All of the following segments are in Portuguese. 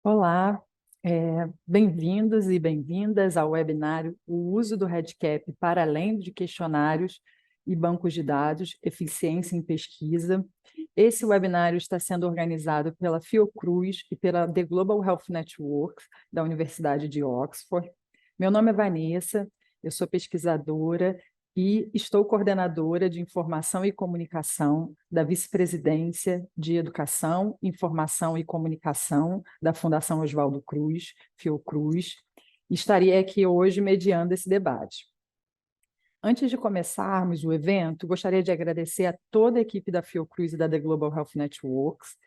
Olá, bem-vindos e bem-vindas ao webinário O uso do REDCap para além de questionários e bancos de dados, eficiência em pesquisa. Esse webinário está sendo organizado pela Fiocruz e pela The Global Health Network, da Universidade de Oxford. Meu nome é Vanessa, eu sou pesquisadora e estou coordenadora de Informação e Comunicação da Vice-Presidência de Educação, Informação e Comunicação da Fundação Oswaldo Cruz, Fiocruz, e estaria aqui hoje mediando esse debate. Antes de começarmos o evento, gostaria de agradecer a toda a equipe da Fiocruz e da The Global Health Networks,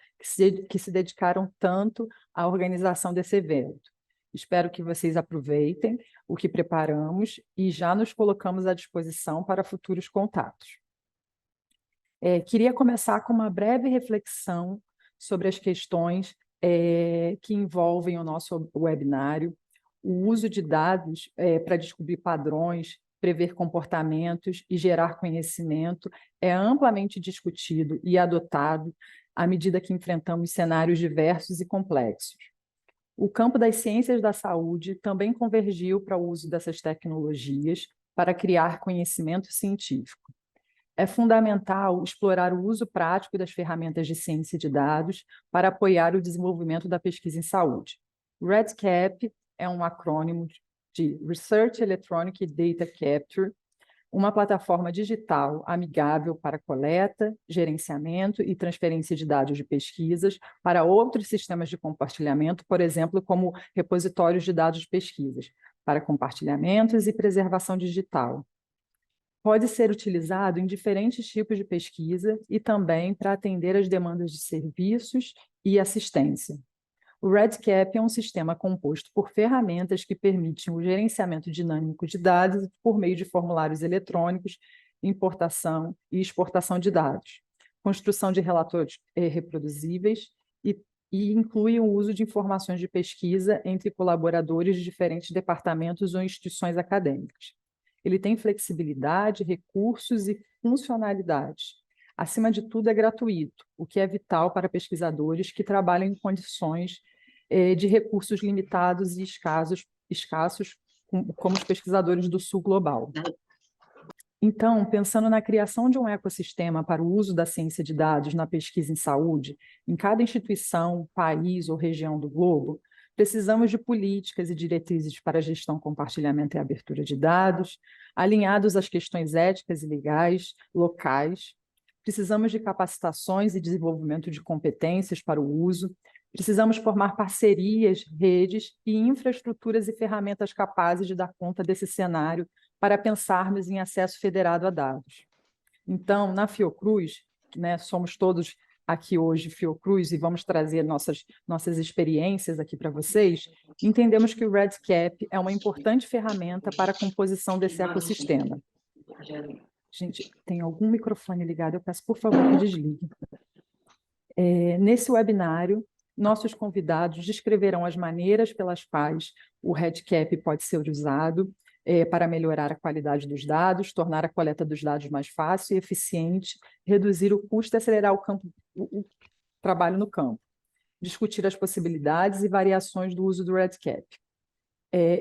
que se dedicaram tanto à organização desse evento. Espero que vocês aproveitem o que preparamos e já nos colocamos à disposição para futuros contatos. Queria começar com uma breve reflexão sobre as questões que envolvem o nosso webinário, o uso de dados para descobrir padrões, prever comportamentos e gerar conhecimento é amplamente discutido e adotado à medida que enfrentamos cenários diversos e complexos. O campo das ciências da saúde também convergiu para o uso dessas tecnologias para criar conhecimento científico. É fundamental explorar o uso prático das ferramentas de ciência de dados para apoiar o desenvolvimento da pesquisa em saúde. REDCap é um acrônimo de Research Electronic Data Capture, uma plataforma digital amigável para coleta, gerenciamento e transferência de dados de pesquisas para outros sistemas de compartilhamento, por exemplo, como repositórios de dados de pesquisas, para compartilhamentos e preservação digital. Pode ser utilizado em diferentes tipos de pesquisa e também para atender às demandas de serviços e assistência. O REDCap é um sistema composto por ferramentas que permitem o gerenciamento dinâmico de dados por meio de formulários eletrônicos, importação e exportação de dados, construção de relatórios reproduzíveis e inclui o uso de informações de pesquisa entre colaboradores de diferentes departamentos ou instituições acadêmicas. Ele tem flexibilidade, recursos e funcionalidades. Acima de tudo, é gratuito, o que é vital para pesquisadores que trabalham em condições de recursos limitados e escassos, como os pesquisadores do Sul Global. Então, pensando na criação de um ecossistema para o uso da ciência de dados na pesquisa em saúde, em cada instituição, país ou região do globo, precisamos de políticas e diretrizes para a gestão, compartilhamento e abertura de dados, alinhados às questões éticas e legais, locais. Precisamos de capacitações e desenvolvimento de competências para o uso. Precisamos formar parcerias, redes e infraestruturas e ferramentas capazes de dar conta desse cenário para pensarmos em acesso federado a dados. Então, na Fiocruz, somos todos aqui hoje Fiocruz e vamos trazer nossas experiências aqui para vocês, entendemos que o REDCap é uma importante ferramenta para a composição desse ecossistema. Gente, tem algum microfone ligado? Eu peço, por favor, que desligue. Nesse webinário, nossos convidados descreverão as maneiras pelas quais o REDCap pode ser usado para melhorar a qualidade dos dados, tornar a coleta dos dados mais fácil e eficiente, reduzir o custo e acelerar o trabalho no campo, discutir as possibilidades e variações do uso do REDCap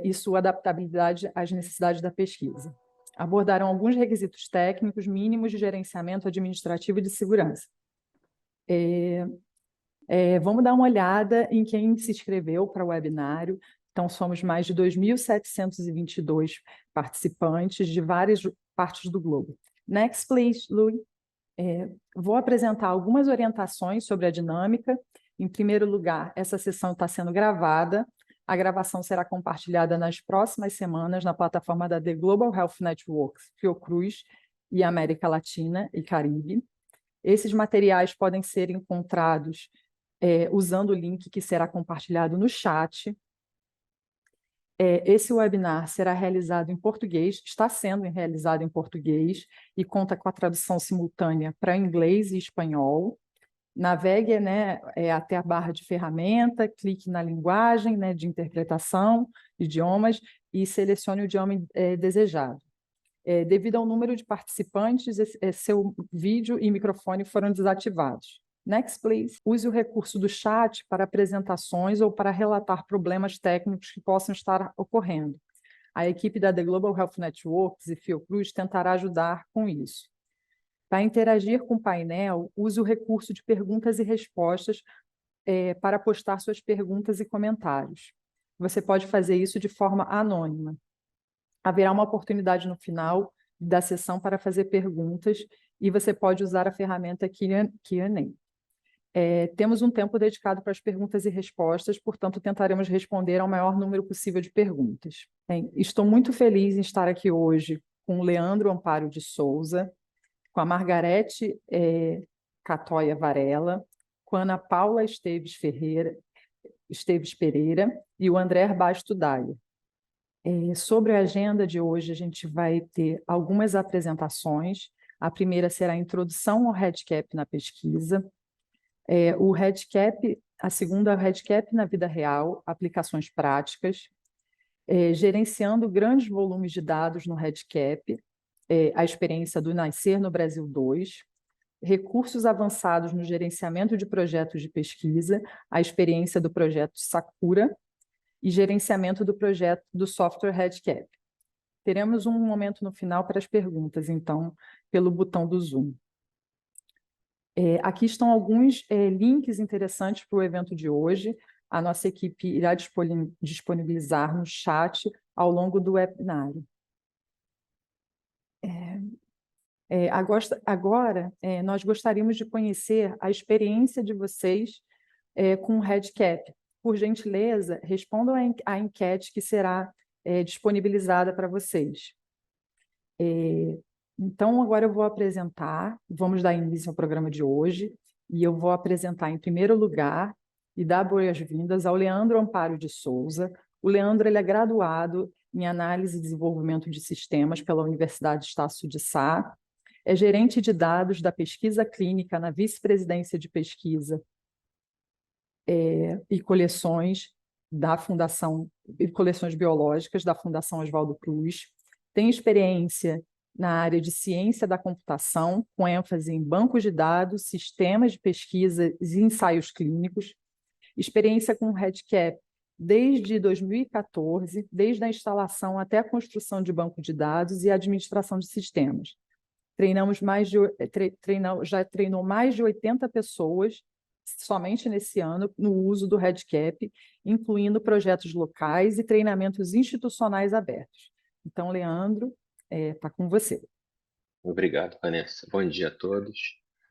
e sua adaptabilidade às necessidades da pesquisa. Abordarão alguns requisitos técnicos mínimos de gerenciamento administrativo e de segurança. Vamos dar uma olhada em quem se inscreveu para o webinário. Então, somos mais de 2.722 participantes de várias partes do globo. Next, please, Louis. Vou apresentar algumas orientações sobre a dinâmica. Em primeiro lugar, essa sessão está sendo gravada. A gravação será compartilhada nas próximas semanas na plataforma da The Global Health Network, Fiocruz e América Latina e Caribe. Esses materiais podem ser encontrados usando o link que será compartilhado no chat. Esse webinar será realizado em português, está sendo realizado em português e conta com a tradução simultânea para inglês e espanhol. Navegue até a barra de ferramenta, clique na linguagem de interpretação de idiomas e selecione o idioma desejado. Devido ao número de participantes, seu vídeo e microfone foram desativados. Next, please. Use o recurso do chat para apresentações ou para relatar problemas técnicos que possam estar ocorrendo. A equipe da The Global Health Networks e Fiocruz tentará ajudar com isso. Para interagir com o painel, use o recurso de perguntas e respostas para postar suas perguntas e comentários. Você pode fazer isso de forma anônima. Haverá uma oportunidade no final da sessão para fazer perguntas e você pode usar a ferramenta Q&A. Temos um tempo dedicado para as perguntas e respostas, portanto, tentaremos responder ao maior número possível de perguntas. Bem, estou muito feliz em estar aqui hoje com o Leandro Amparo de Souza, com a Margarete Catoia Varela, com a Ana Paula Esteves Pereira e o André Basto Daia. Sobre a agenda de hoje, a gente vai ter algumas apresentações. A primeira será a introdução ao REDCap na pesquisa, o REDCap, a segunda, o REDCap na vida real, aplicações práticas, gerenciando grandes volumes de dados no REDCap, a experiência do Nascer no Brasil 2, recursos avançados no gerenciamento de projetos de pesquisa, a experiência do projeto Sakura e gerenciamento do projeto do software REDCap. Teremos um momento no final para as perguntas, então, pelo botão do Zoom. Aqui estão alguns links interessantes para o evento de hoje. A nossa equipe irá disponibilizar no chat ao longo do webinário. Agora, nós gostaríamos de conhecer a experiência de vocês com o REDCap. Por gentileza, respondam à enquete que será disponibilizada para vocês. Então, agora eu vou apresentar, vamos dar início ao programa de hoje, e eu vou apresentar, em primeiro lugar, e dar boas-vindas ao Leandro Amparo de Souza. O Leandro ele é graduado em Análise e Desenvolvimento de Sistemas pela Universidade Estácio de Sá, é gerente de dados da pesquisa clínica na vice-presidência de pesquisa e coleções da Fundação, e coleções biológicas da Fundação Oswaldo Cruz, tem experiência na área de ciência da computação, com ênfase em bancos de dados, sistemas de pesquisa e ensaios clínicos, experiência com o REDCap desde 2014, desde a instalação até a construção de banco de dados e administração de sistemas. Já treinou mais de 80 pessoas somente nesse ano no uso do REDCap, incluindo projetos locais e treinamentos institucionais abertos. Então, Leandro, está com você. Obrigado, Vanessa. Bom dia a todos.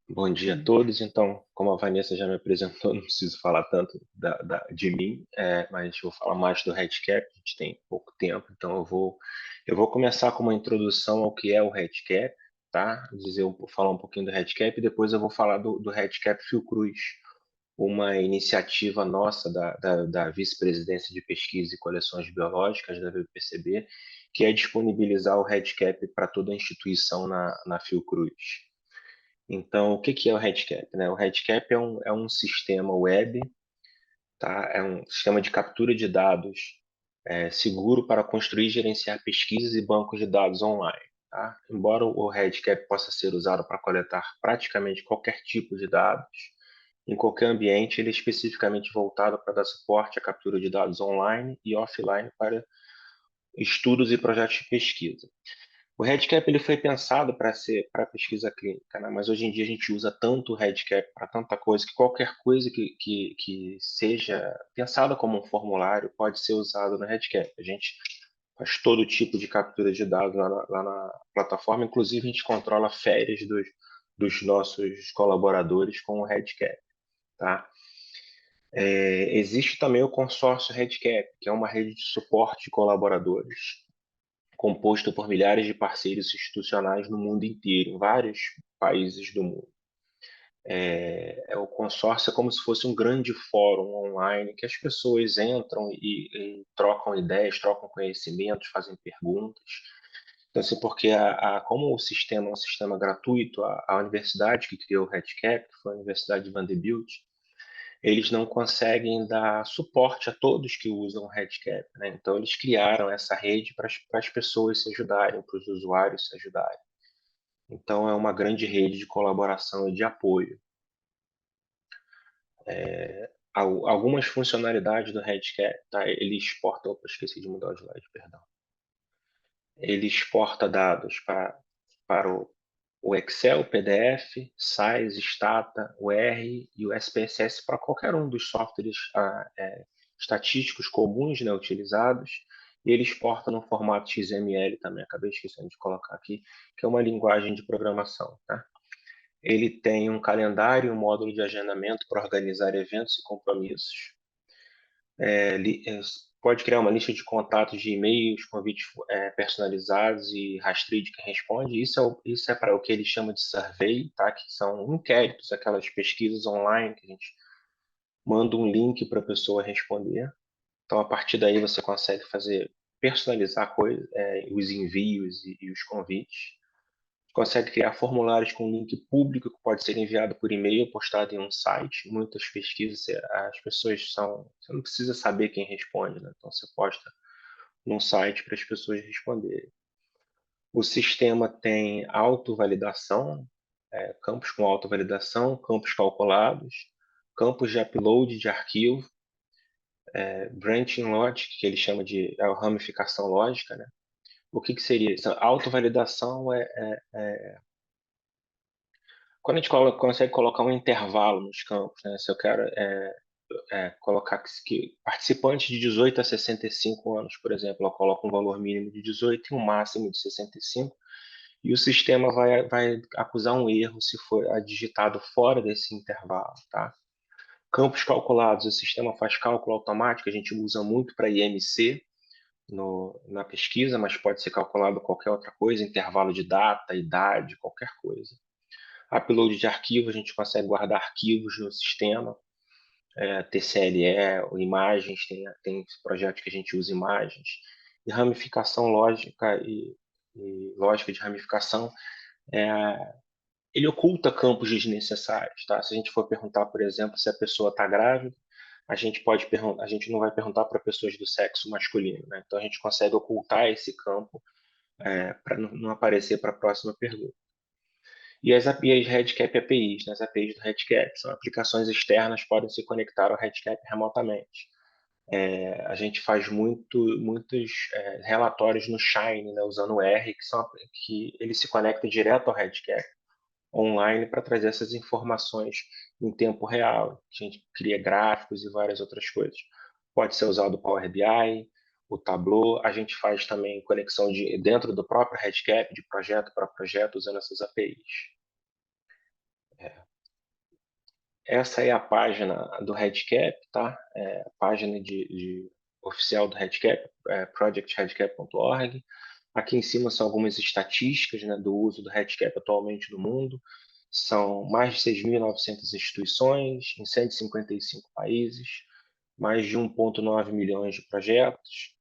Bom dia a todos. Então, como a Vanessa já me apresentou, não preciso falar tanto de mim, mas vou falar mais do REDCap. A gente tem pouco tempo, então eu vou começar com uma introdução ao que é o REDCap, tá? Falar um pouquinho do REDCap e depois eu vou falar do REDCap Fiocruz, uma iniciativa nossa da Vice-Presidência de Pesquisa e Coleções Biológicas, da VPCB, que é disponibilizar o REDCap para toda a instituição na Fiocruz. Então, o que é o REDCap? Né? O REDCap é um sistema web, tá? É um sistema de captura de dados seguro para construir e gerenciar pesquisas e bancos de dados online. Tá? Embora o REDCap possa ser usado para coletar praticamente qualquer tipo de dados, em qualquer ambiente, ele é especificamente voltado para dar suporte à captura de dados online e offline para estudos e projetos de pesquisa. O REDCap ele foi pensado para ser para pesquisa clínica, né? Mas hoje em dia a gente usa tanto o REDCap para tanta coisa que qualquer coisa que seja pensada como um formulário pode ser usado no REDCap. A gente faz todo tipo de captura de dados lá na plataforma, inclusive a gente controla férias dos nossos colaboradores com o REDCap. Tá? Existe também o consórcio REDCap, que é uma rede de suporte de colaboradores, composto por milhares de parceiros institucionais no mundo inteiro, em vários países do mundo. O consórcio é como se fosse um grande fórum online que as pessoas entram e trocam ideias, trocam conhecimentos, fazem perguntas. Então, assim, porque como o sistema é um sistema gratuito, a universidade que criou o REDCap, que foi a Universidade de Vanderbilt, eles não conseguem dar suporte a todos que usam o REDCap, né? Então, eles criaram essa rede para as pessoas se ajudarem, para os usuários se ajudarem. Então, é uma grande rede de colaboração e de apoio. algumas funcionalidades do RedCap, tá? Ele exporta, opa, esqueci de mudar o slide, perdão. Ele exporta dados para o Excel, o PDF, Size, Stata, o R e o SPSS para qualquer um dos softwares estatísticos comuns, né, utilizados, e ele exporta no formato XML também, acabei esquecendo de colocar aqui, que é uma linguagem de programação. Tá? Ele tem um calendário e um módulo de agendamento para organizar eventos e compromissos. Pode criar uma lista de contatos de e-mails, convites personalizados e rastreio de quem responde. Isso é para o que ele chama de survey, tá? Que são inquéritos, aquelas pesquisas online que a gente manda um link para a pessoa responder. Então, a partir daí, você consegue personalizar os envios e os convites. Consegue criar formulários com link público que pode ser enviado por e-mail, postado em um site. Muitas pesquisas, as pessoas você não precisa saber quem responde, né? Então você posta num site para as pessoas responderem. O sistema tem autovalidação, campos com autovalidação, campos calculados, campos de upload de arquivo, branching logic, que ele chama de ramificação lógica, né? O que seria isso? Autovalidação quando a gente consegue colocar um intervalo nos campos, né? Se eu quero colocar que participantes de 18 a 65 anos, por exemplo, eu coloco um valor mínimo de 18 e um máximo de 65, e o sistema vai acusar um erro se for digitado fora desse intervalo. Tá? Campos calculados, o sistema faz cálculo automático, a gente usa muito para IMC na pesquisa, mas pode ser calculado qualquer outra coisa, intervalo de data, idade, qualquer coisa. Upload de arquivo, a gente consegue guardar arquivos no sistema, TCLE, imagens, tem projetos que a gente usa imagens, e ramificação lógica e lógica de ramificação, ele oculta campos desnecessários. Tá? Se a gente for perguntar, por exemplo, se a pessoa está grávida, a gente não vai perguntar para pessoas do sexo masculino. Né? Então a gente consegue ocultar esse campo para não aparecer para a próxima pergunta. E as RedCap APIs, né? As APIs do RedCap, são aplicações externas que podem se conectar ao RedCap remotamente. A gente faz muitos relatórios no Shine, né? Usando o R, que ele se conecta direto ao RedCap online para trazer essas informações em tempo real. A gente cria gráficos e várias outras coisas. Pode ser usado o Power BI, o Tableau. A gente faz também conexão dentro do próprio RedCap, de projeto para projeto, usando essas APIs. Essa é a página do RedCap, tá? A página oficial do RedCap, projectredcap.org. Aqui em cima são algumas estatísticas, né, do uso do RedCap atualmente no mundo. São mais de 6.900 instituições em 155 países, mais de 1,9 milhões de projetos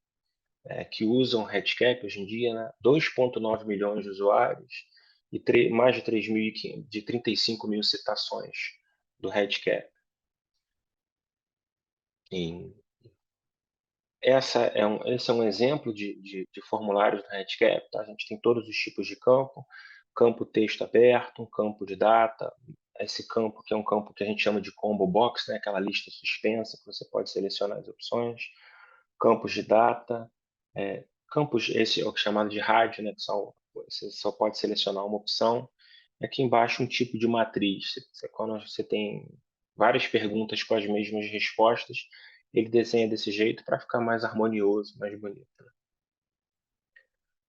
que usam RedCap hoje em dia, né? 2,9 milhões de usuários e mais de 35 mil citações do RedCap. Esse é um exemplo de formulários do RedCap. Tá? A gente tem todos os tipos de campo texto aberto, um campo de data, esse campo que é um campo que a gente chama de combo box, né? Aquela lista suspensa que você pode selecionar as opções, campos de data, campos, esse é o chamado de rádio, né? Você só pode selecionar uma opção. Aqui embaixo um tipo de matriz, quando você tem várias perguntas com as mesmas respostas, ele desenha desse jeito para ficar mais harmonioso, mais bonito. Né?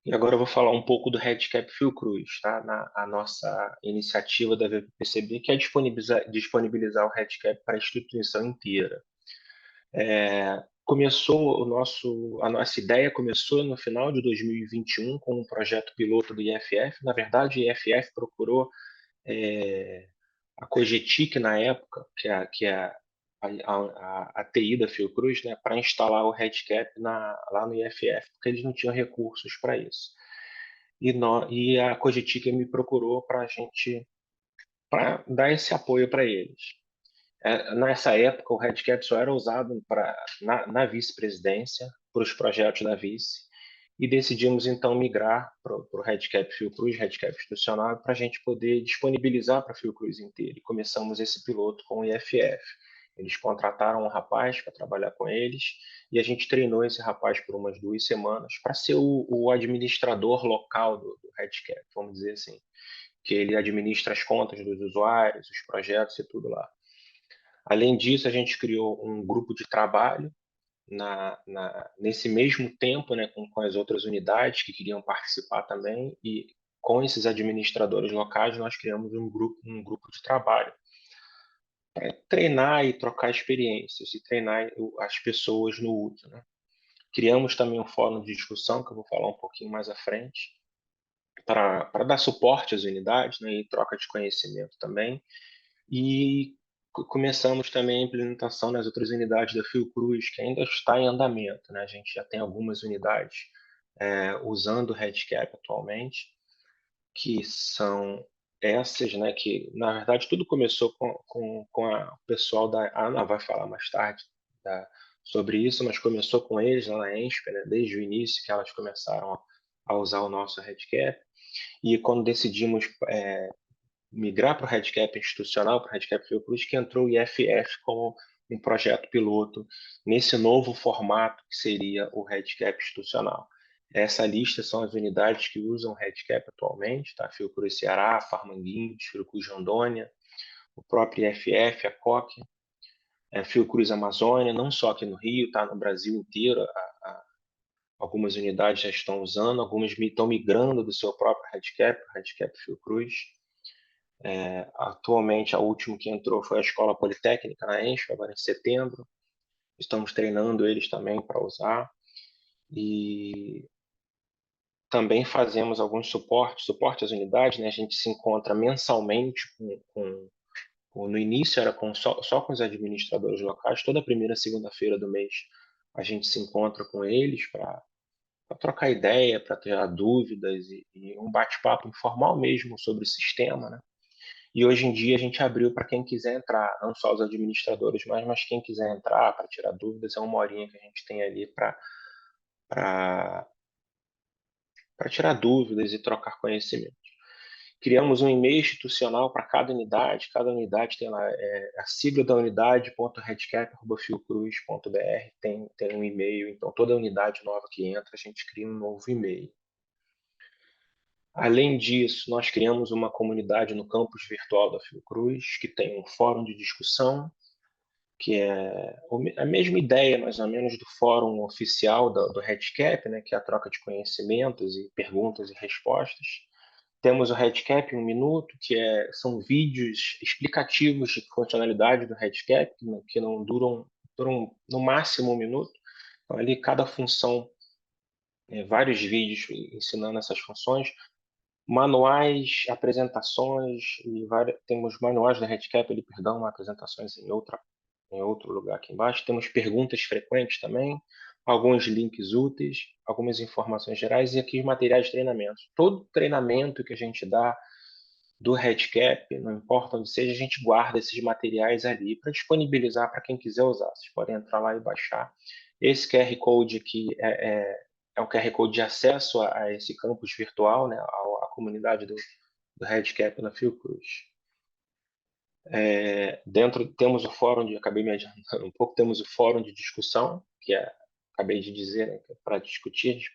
E agora eu vou falar um pouco do RedCap Fiocruz, tá? A nossa iniciativa da VPCB, que é disponibilizar o RedCap para a instituição inteira. A nossa ideia começou no final de 2021 com um projeto piloto do IFF. Na verdade, o IFF procurou a Cogetic na época, que é a TI da Fiocruz, né, para instalar o RedCap lá no IFF, porque eles não tinham recursos para isso. E a Cogetic me procurou para dar esse apoio para eles. Nessa época, o RedCap só era usado na vice-presidência, para os projetos da vice, e decidimos então migrar para o RedCap Fiocruz, RedCap institucional, para a gente poder disponibilizar para a Fiocruz inteira. E começamos esse piloto com o IFF. Eles contrataram um rapaz para trabalhar com eles e a gente treinou esse rapaz por umas 2 semanas para ser o administrador local do RedCap, vamos dizer assim, que ele administra as contas dos usuários, os projetos e tudo lá. Além disso, a gente criou um grupo de trabalho nesse mesmo tempo, né, com as outras unidades que queriam participar também, e com esses administradores locais nós criamos um grupo de trabalho para treinar e trocar experiências e treinar as pessoas no uso, né? Criamos também um fórum de discussão, que eu vou falar um pouquinho mais à frente, para dar suporte às unidades, né, e troca de conhecimento também. E começamos também a implementação nas outras unidades da Fiocruz, que ainda está em andamento, né? A gente já tem algumas unidades usando o RedCap atualmente, que são essas, né? Que na verdade tudo começou com o pessoal da Ana vai falar mais tarde sobre isso, mas começou com eles lá na ENSP, né? Desde o início que elas começaram a usar o nosso RedCap. E quando decidimos migrar para o RedCap institucional, para o RedCap Fiocruz, que entrou o IFF como um projeto piloto nesse novo formato que seria o RedCap institucional. Essa lista são as unidades que usam o RedCap atualmente, tá? Fiocruz Ceará, Farmanguinhos, Fiocruz Rondônia, o próprio IFF, a COC, Fiocruz Amazônia, não só aqui no Rio, tá? No Brasil inteiro, algumas unidades já estão usando, algumas estão migrando do seu próprio RedCap, o RedCap Fiocruz. Atualmente, a última que entrou foi a Escola Politécnica na ENSP, agora em setembro. Estamos treinando eles também para usar. E também fazemos alguns suporte às unidades, né? A gente se encontra mensalmente no início era só com os administradores locais, toda primeira segunda-feira do mês a gente se encontra com eles para trocar ideia, para ter dúvidas e um bate-papo informal mesmo sobre o sistema, né? E hoje em dia a gente abriu para quem quiser entrar, não só os administradores, mas quem quiser entrar para tirar dúvidas, é uma horinha que a gente tem ali para tirar dúvidas e trocar conhecimento. Criamos um e-mail institucional para cada unidade tem lá a sigla da unidade, .redcap@fiocruz.br, tem um e-mail, então toda unidade nova que entra, a gente cria um novo e-mail. Além disso, nós criamos uma comunidade no campus virtual da Fiocruz, que tem um fórum de discussão, que é a mesma ideia, mais ou menos, do fórum oficial do RedCap, né, que é a troca de conhecimentos e perguntas e respostas. Temos o RedCap em 1 minuto, que são vídeos explicativos de funcionalidade do RedCap, que não duram no máximo 1 minuto. Então, ali, cada função, vários vídeos ensinando essas funções, manuais, apresentações, temos manuais da RedCap, perdão, apresentações em outro lugar aqui embaixo. Temos perguntas frequentes também, alguns links úteis, algumas informações gerais e aqui os materiais de treinamento. Todo treinamento que a gente dá do RedCap, não importa onde seja, a gente guarda esses materiais ali para disponibilizar para quem quiser usar. Vocês podem entrar lá e baixar. Esse QR Code aqui é um QR Code de acesso a esse campus virtual, né, à comunidade do RedCap na Fiocruz. Dentro temos o fórum acabei me adiantando um pouco, temos o fórum de discussão, acabei de dizer, né, que é para discutir, a gente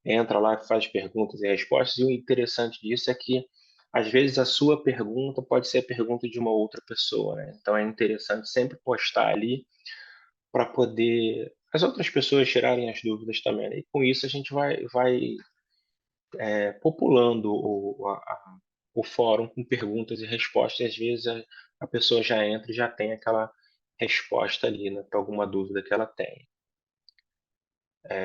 entra lá, faz perguntas e respostas, e o interessante disso é que, às vezes, a sua pergunta pode ser a pergunta de uma outra pessoa, né? Então é interessante sempre postar ali para poder as outras pessoas tirarem as dúvidas também, né? E com isso a gente vai populando o fórum com perguntas e respostas, e às vezes a pessoa já entra e já tem aquela resposta ali, né, para alguma dúvida que ela tem.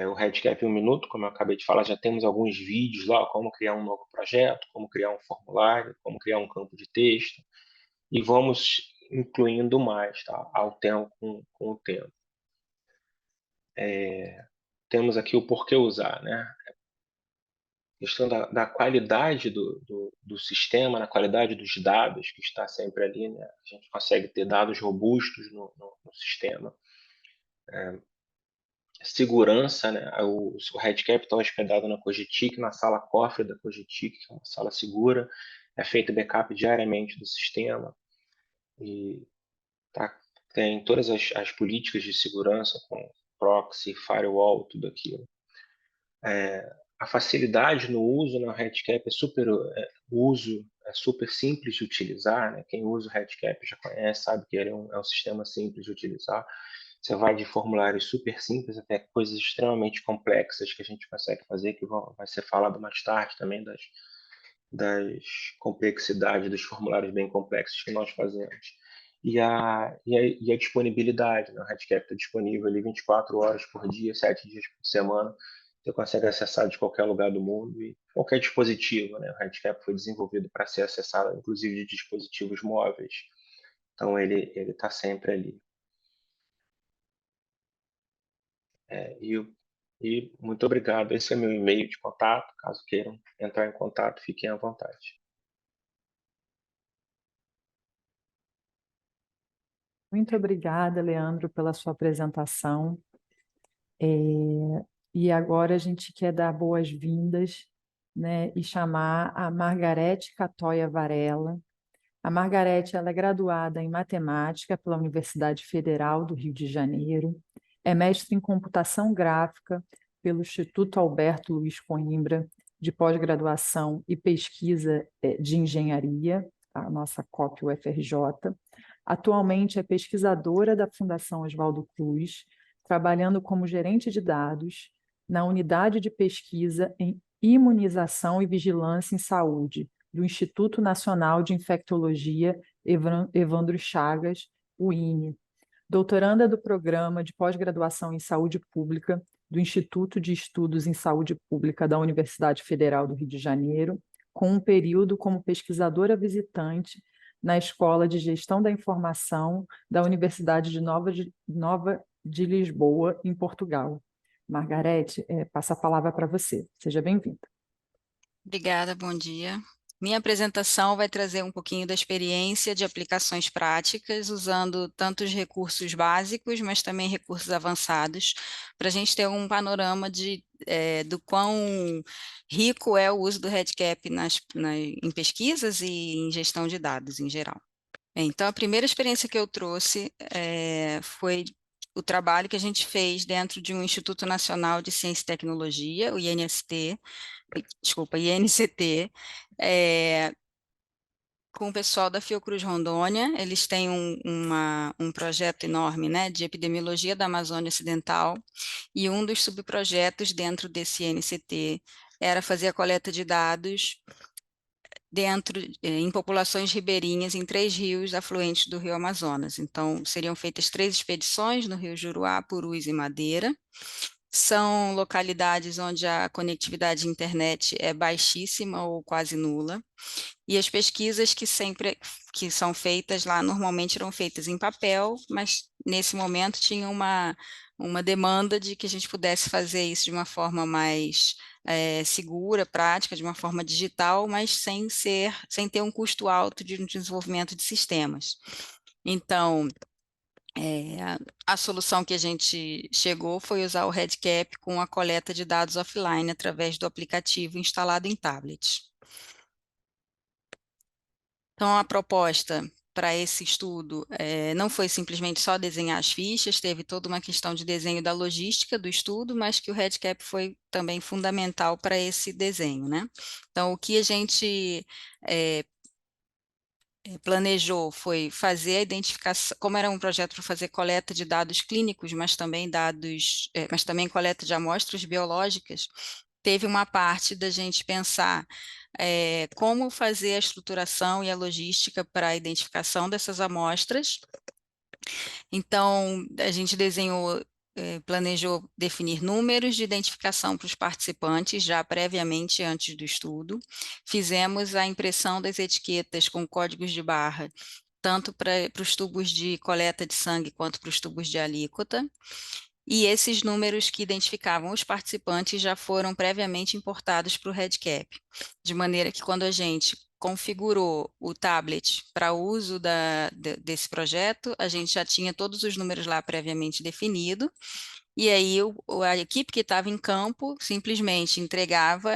O RedCap em 1 minuto, como eu acabei de falar, já temos alguns vídeos lá, como criar um novo projeto, como criar um formulário, como criar um campo de texto, e vamos incluindo mais, tá, ao tempo, com o tempo. Temos aqui o porquê usar, né? A questão da qualidade do sistema, na qualidade dos dados que está sempre ali, né? A gente consegue ter dados robustos no sistema. Segurança, né? O RedCap está hospedado na Cogitic, na sala cofre da Cogitic, que é uma sala segura, é feito backup diariamente do sistema e tem todas as políticas de segurança com proxy, firewall, tudo aquilo. A facilidade no uso na RedCap o uso é super simples de utilizar, né? Quem usa o RedCap já conhece, sabe que ele é um sistema simples de utilizar. Você vai de formulários super simples até coisas extremamente complexas que a gente consegue fazer, que vai ser falado mais tarde também das complexidades dos formulários bem complexos que nós fazemos. E a disponibilidade, né? O RedCap está disponível ali 24 horas por dia, 7 dias por semana. Você consegue acessar de qualquer lugar do mundo e qualquer dispositivo, né? O RedCap foi desenvolvido para ser acessado, inclusive, de dispositivos móveis. Então, ele está sempre ali. E muito obrigado. Esse é meu e-mail de contato. Caso queiram entrar em contato, fiquem à vontade. Muito obrigada, Leandro, pela sua apresentação. E agora a gente quer dar boas-vindas, né, e chamar a Margarete Catoia Varela. A Margarete, ela é graduada em matemática pela Universidade Federal do Rio de Janeiro, é mestre em computação gráfica pelo Instituto Alberto Luiz Coimbra, de pós-graduação e pesquisa de engenharia, a nossa COP UFRJ. Atualmente é pesquisadora da Fundação Oswaldo Cruz, trabalhando como gerente de dados na unidade de pesquisa em imunização e vigilância em saúde, do Instituto Nacional de Infectologia Evandro Chagas, o INE, doutoranda do Programa de Pós-Graduação em Saúde Pública do Instituto de Estudos em Saúde Pública da Universidade Federal do Rio de Janeiro, com um período como pesquisadora visitante na Escola de Gestão da Informação da Universidade Nova de Lisboa, em Portugal. Margarete, passo a palavra para você. Seja bem-vinda. Obrigada, bom dia. Minha apresentação vai trazer um pouquinho da experiência de aplicações práticas, usando tanto os recursos básicos, mas também recursos avançados, para a gente ter um panorama do quão rico é o uso do RedCap em pesquisas e em gestão de dados em geral. Então, a primeira experiência que eu trouxe foi o trabalho que a gente fez dentro de um Instituto Nacional de Ciência e Tecnologia, o INCT, com o pessoal da Fiocruz Rondônia. Eles têm um projeto enorme, né, de epidemiologia da Amazônia Ocidental, e um dos subprojetos dentro desse INCT era fazer a coleta de dados em populações ribeirinhas em 3 rios afluentes do Rio Amazonas. Então, seriam feitas 3 expedições no Rio Juruá, Purus e Madeira. São localidades onde a conectividade de internet é baixíssima ou quase nula, e as pesquisas que são feitas lá normalmente eram feitas em papel, mas nesse momento tinha uma demanda de que a gente pudesse fazer isso de uma forma mais segura, prática, de uma forma digital, mas sem ter um custo alto de desenvolvimento de sistemas. Então, a solução que a gente chegou foi usar o RedCap com a coleta de dados offline através do aplicativo instalado em tablets. Então, a proposta para esse estudo não foi simplesmente só desenhar as fichas, teve toda uma questão de desenho da logística do estudo, mas que o RedCap foi também fundamental para esse desenho, né? Então, o que a gente planejou foi fazer a identificação, como era um projeto para fazer coleta de dados clínicos, mas também coleta de amostras biológicas, teve uma parte da gente pensar como fazer a estruturação e a logística para a identificação dessas amostras. Então, a gente planejou definir números de identificação para os participantes, já previamente antes do estudo. Fizemos a impressão das etiquetas com códigos de barra, tanto para os tubos de coleta de sangue quanto para os tubos de alíquota. E esses números que identificavam os participantes já foram previamente importados para o RedCap, de maneira que quando a gente configurou o tablet para uso desse projeto, a gente já tinha todos os números lá previamente definido, e aí a equipe que estava em campo simplesmente entregava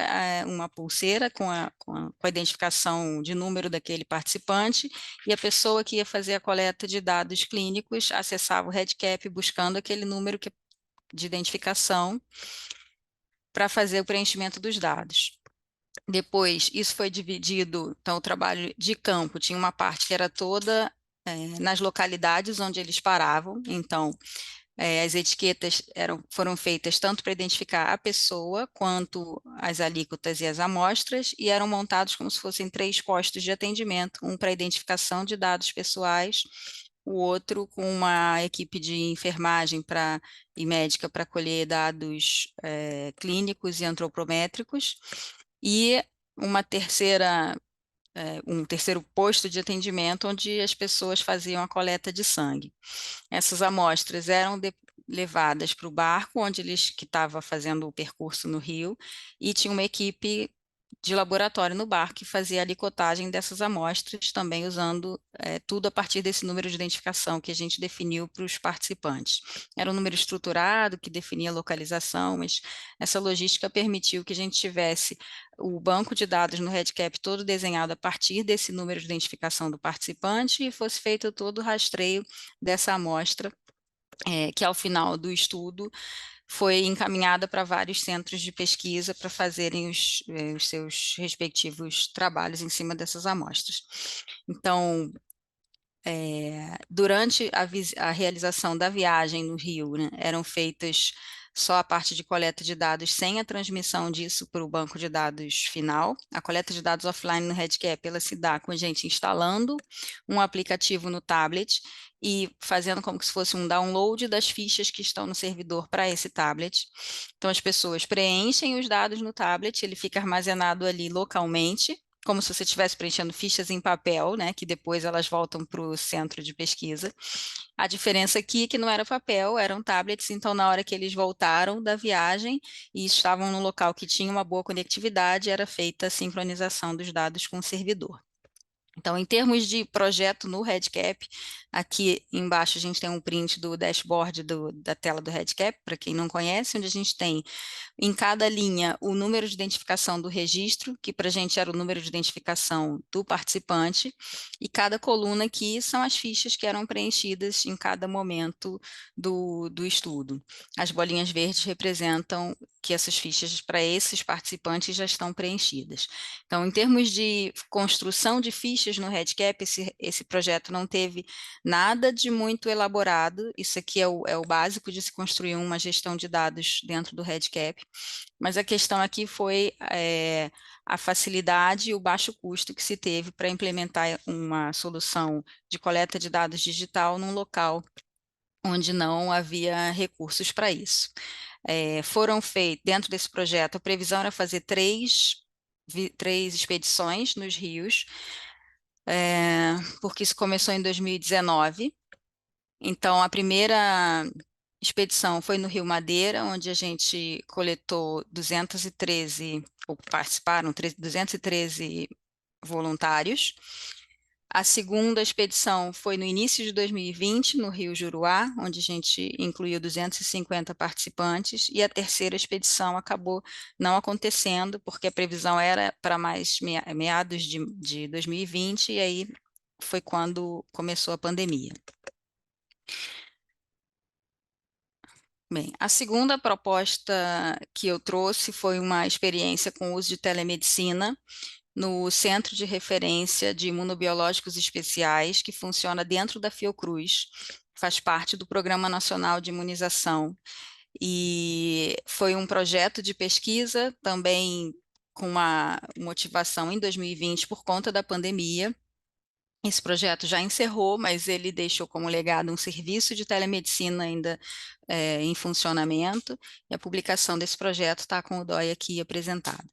uma pulseira com a identificação de número daquele participante, e a pessoa que ia fazer a coleta de dados clínicos acessava o REDCap buscando aquele número de identificação para fazer o preenchimento dos dados. Depois, isso foi dividido, então o trabalho de campo tinha uma parte que era toda nas localidades onde eles paravam, então as etiquetas foram feitas tanto para identificar a pessoa, quanto as alíquotas e as amostras, e eram montados como se fossem 3 postos de atendimento, um para identificação de dados pessoais, o outro com uma equipe de enfermagem e médica para colher dados clínicos e antropométricos, e um terceiro posto de atendimento onde as pessoas faziam a coleta de sangue. Essas amostras eram levadas para o barco onde que estava fazendo o percurso no rio, e tinha uma equipe de laboratório no barco que fazia a licotagem dessas amostras, também usando tudo a partir desse número de identificação que a gente definiu para os participantes. Era um número estruturado que definia a localização, mas essa logística permitiu que a gente tivesse o banco de dados no REDCap todo desenhado a partir desse número de identificação do participante, e fosse feito todo o rastreio dessa amostra, que ao final do estudo foi encaminhada para vários centros de pesquisa para fazerem os seus respectivos trabalhos em cima dessas amostras. Então, durante a realização da viagem no Rio, né, eram feitas só a parte de coleta de dados sem a transmissão disso para o banco de dados final. A coleta de dados offline no REDCap, ela se dá com a gente instalando um aplicativo no tablet e fazendo como se fosse um download das fichas que estão no servidor para esse tablet. Então, as pessoas preenchem os dados no tablet, ele fica armazenado ali localmente, como se você estivesse preenchendo fichas em papel, né, que depois elas voltam para o centro de pesquisa. A diferença aqui é que não era papel, eram tablets, então na hora que eles voltaram da viagem e estavam num local que tinha uma boa conectividade, era feita a sincronização dos dados com o servidor. Então, em termos de projeto no REDCap, aqui embaixo a gente tem um print do dashboard da tela do REDCap, para quem não conhece, onde a gente tem em cada linha o número de identificação do registro, que para a gente era o número de identificação do participante, e cada coluna aqui são as fichas que eram preenchidas em cada momento do estudo. As bolinhas verdes representam que essas fichas para esses participantes já estão preenchidas. Então, em termos de construção de fichas no REDCap, esse projeto não teve nada de muito elaborado. Isso aqui é o básico de se construir uma gestão de dados dentro do REDCap, mas a questão aqui foi a facilidade e o baixo custo que se teve para implementar uma solução de coleta de dados digital num local onde não havia recursos para isso. Foram feitos, dentro desse projeto, a previsão era fazer três expedições nos rios, porque isso começou em 2019. Então, a primeira expedição foi no Rio Madeira, onde a gente coletou 213, ou participaram 213 voluntários. A segunda expedição foi no início de 2020, no Rio Juruá, onde a gente incluiu 250 participantes, e a terceira expedição acabou não acontecendo, porque a previsão era para mais meados de 2020, e aí foi quando começou a pandemia. Bem, a segunda proposta que eu trouxe foi uma experiência com o uso de telemedicina no Centro de Referência de Imunobiológicos Especiais, que funciona dentro da Fiocruz, faz parte do Programa Nacional de Imunização. E foi um projeto de pesquisa também com uma motivação em 2020 por conta da pandemia. Esse projeto já encerrou, mas ele deixou como legado um serviço de telemedicina ainda em funcionamento, e a publicação desse projeto está com o DOI aqui apresentado.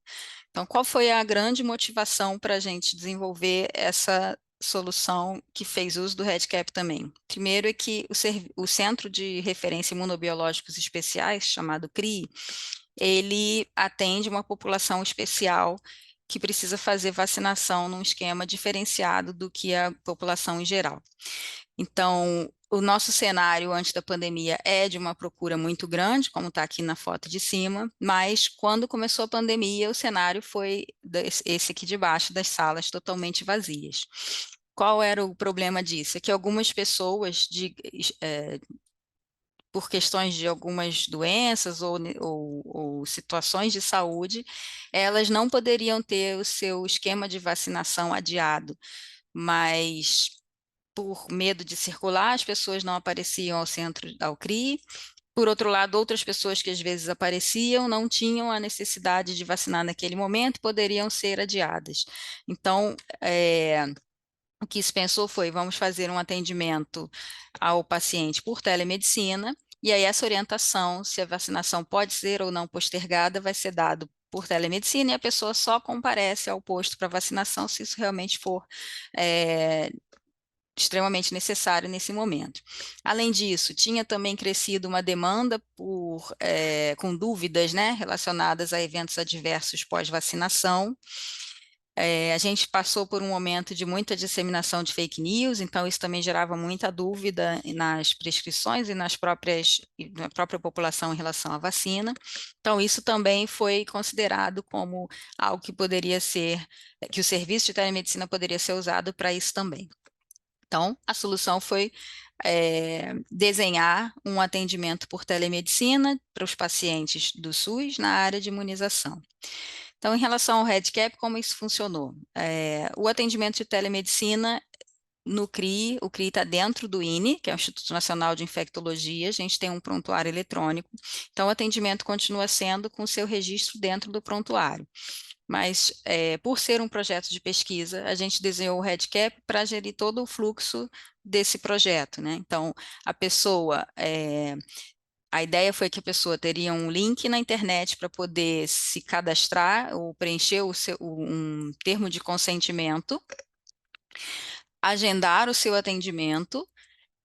Então, qual foi a grande motivação para a gente desenvolver essa solução que fez uso do REDCap também? Primeiro é que o Centro de Referência Imunobiológicos Especiais, chamado CRI, ele atende uma população especial que precisa fazer vacinação num esquema diferenciado do que a população em geral. Então, o nosso cenário antes da pandemia é de uma procura muito grande, como está aqui na foto de cima, mas quando começou a pandemia, o cenário foi esse aqui de baixo, das salas totalmente vazias. Qual era o problema disso? É que algumas pessoas, por questões de algumas doenças ou situações de saúde, elas não poderiam ter o seu esquema de vacinação adiado, mas por medo de circular, as pessoas não apareciam ao centro, ao CRI. Por outro lado, outras pessoas que às vezes apareciam não tinham a necessidade de vacinar naquele momento, poderiam ser adiadas. Então, o que se pensou foi, vamos fazer um atendimento ao paciente por telemedicina, e aí essa orientação, se a vacinação pode ser ou não postergada, vai ser dado por telemedicina, e a pessoa só comparece ao posto para vacinação se isso realmente for extremamente necessário nesse momento. Além disso, tinha também crescido uma demanda com dúvidas, né, relacionadas a eventos adversos pós-vacinação. A gente passou por um momento de muita disseminação de fake news, então isso também gerava muita dúvida nas prescrições e na própria população em relação à vacina. Então, isso também foi considerado como algo que poderia ser, que o serviço de telemedicina poderia ser usado para isso também. Então, a solução foi desenhar um atendimento por telemedicina para os pacientes do SUS na área de imunização. Então, em relação ao REDCap, como isso funcionou? O atendimento de telemedicina no CRI, o CRI está dentro do INE, que é o Instituto Nacional de Infectologia, a gente tem um prontuário eletrônico, então o atendimento continua sendo com o seu registro dentro do prontuário. Mas, por ser um projeto de pesquisa, a gente desenhou o REDCap para gerir todo o fluxo desse projeto, né? Então, a ideia foi que a pessoa teria um link na internet para poder se cadastrar ou preencher um termo de consentimento, agendar o seu atendimento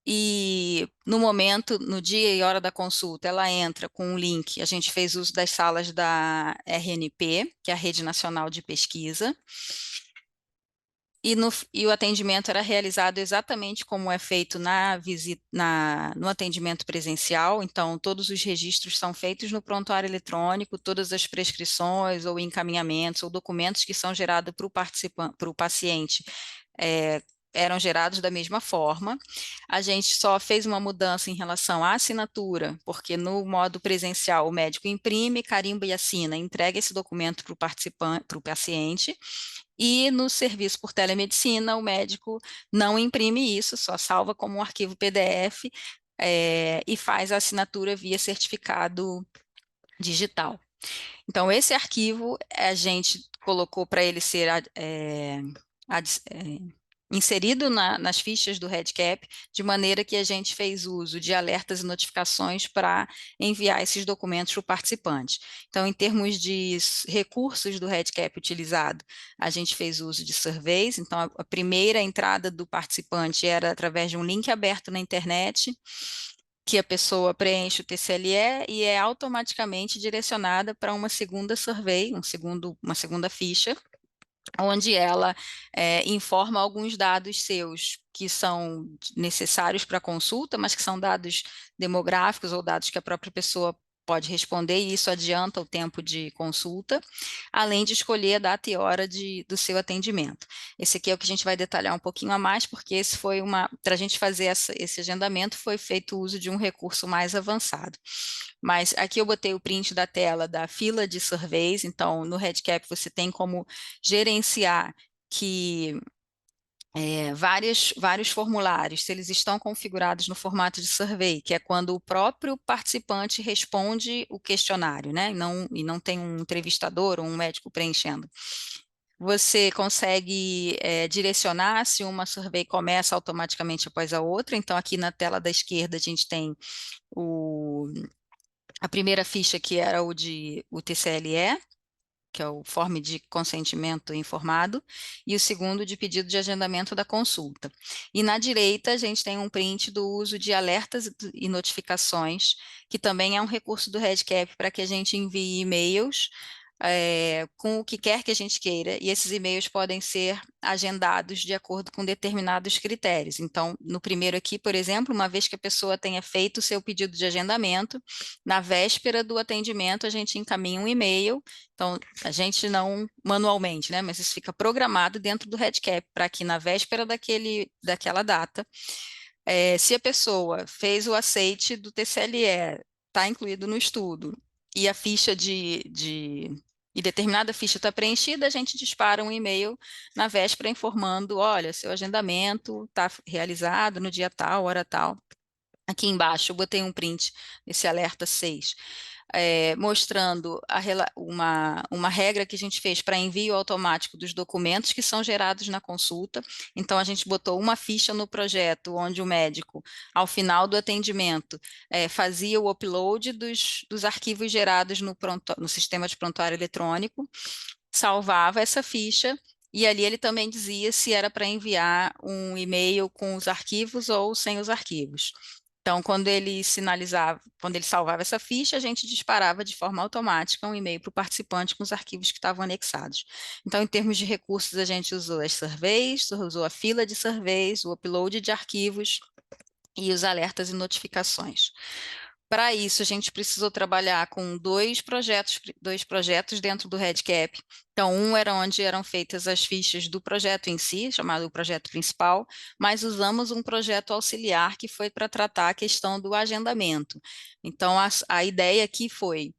e no momento, no dia e hora da consulta, ela entra com um link. A gente fez uso das salas da RNP, que é a Rede Nacional de Pesquisa, e o atendimento era realizado exatamente como é feito no atendimento presencial, então todos os registros são feitos no prontuário eletrônico, todas as prescrições ou encaminhamentos ou documentos que são gerados para o paciente eram gerados da mesma forma. A gente só fez uma mudança em relação à assinatura, porque no modo presencial o médico imprime, carimba e assina, entrega esse documento para o paciente, e no serviço por telemedicina o médico não imprime isso, só salva como um arquivo PDF e faz a assinatura via certificado digital. Então, esse arquivo a gente colocou para ele ser inserido nas fichas do REDCap, de maneira que a gente fez uso de alertas e notificações para enviar esses documentos para o participante. Então, em termos de recursos do REDCap utilizado, a gente fez uso de surveys, então a primeira entrada do participante era através de um link aberto na internet, que a pessoa preenche o TCLE e é automaticamente direcionada para uma segunda survey, uma segunda ficha, onde ela informa alguns dados seus que são necessários para a consulta, mas que são dados demográficos ou dados que a própria pessoa pode responder, e isso adianta o tempo de consulta, além de escolher a data e hora do seu atendimento. Esse aqui é o que a gente vai detalhar um pouquinho a mais, porque para a gente fazer esse agendamento, foi feito uso de um recurso mais avançado. Mas aqui eu botei o print da tela da fila de surveys, então no REDCap você tem como gerenciar que vários formulários, se eles estão configurados no formato de survey, que é quando o próprio participante responde o questionário, né? E não tem um entrevistador ou um médico preenchendo. Você consegue direcionar se uma survey começa automaticamente após a outra. Então, aqui na tela da esquerda, a gente tem a primeira ficha, que era o TCLE, que é o form de consentimento informado, e o segundo de pedido de agendamento da consulta. E na direita a gente tem um print do uso de alertas e notificações, que também é um recurso do REDCap para que a gente envie e-mails com o que quer que a gente queira, e esses e-mails podem ser agendados de acordo com determinados critérios. Então, no primeiro aqui, por exemplo, uma vez que a pessoa tenha feito o seu pedido de agendamento, na véspera do atendimento, a gente encaminha um e-mail. Então, a gente não manualmente, né? Mas isso fica programado dentro do REDCap, para que na véspera daquela data, se a pessoa fez o aceite do TCLE, está incluído no estudo, e a ficha e determinada ficha está preenchida, a gente dispara um e-mail na véspera informando, olha, seu agendamento está realizado no dia tal, hora tal. Aqui embaixo eu botei um print desse alerta 6, mostrando uma regra que a gente fez para envio automático dos documentos que são gerados na consulta. Então, a gente botou uma ficha no projeto onde o médico, ao final do atendimento, fazia o upload dos arquivos gerados no sistema de prontuário eletrônico, salvava essa ficha, e ali ele também dizia se era para enviar um e-mail com os arquivos ou sem os arquivos. Então, quando ele salvava essa ficha, a gente disparava de forma automática um e-mail para o participante com os arquivos que estavam anexados. Então, em termos de recursos, a gente usou as surveys, usou a fila de surveys, o upload de arquivos e os alertas e notificações. Para isso, a gente precisou trabalhar com dois projetos dentro do REDCap. Então, um era onde eram feitas as fichas do projeto em si, chamado projeto principal, mas usamos um projeto auxiliar que foi para tratar a questão do agendamento. Então, a ideia aqui foi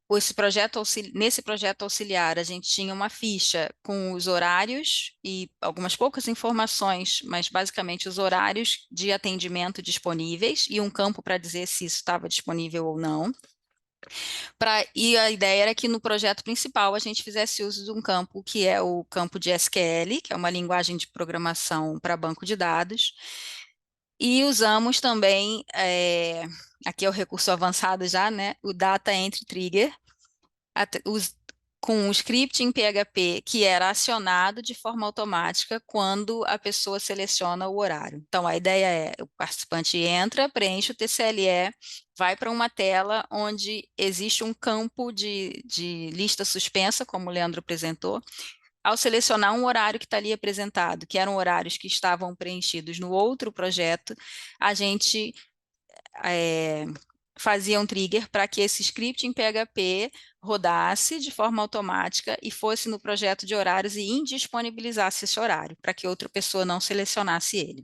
nesse projeto auxiliar, a gente tinha uma ficha com os horários e algumas poucas informações, mas basicamente os horários de atendimento disponíveis e um campo para dizer se isso estava disponível ou não. E a ideia era que no projeto principal a gente fizesse uso de um campo que é o campo de SQL, que é uma linguagem de programação para banco de dados, e usamos também, aqui é o recurso avançado já, né, o Data Entry Trigger, com um script em PHP que era acionado de forma automática quando a pessoa seleciona o horário. Então, a ideia é, o participante entra, preenche o TCLE, vai para uma tela onde existe um campo de lista suspensa, como o Leandro apresentou. Ao selecionar um horário que está ali apresentado, que eram horários que estavam preenchidos no outro projeto, a gente fazia um trigger para que esse script em PHP rodasse de forma automática e fosse no projeto de horários e indisponibilizasse esse horário, para que outra pessoa não selecionasse ele.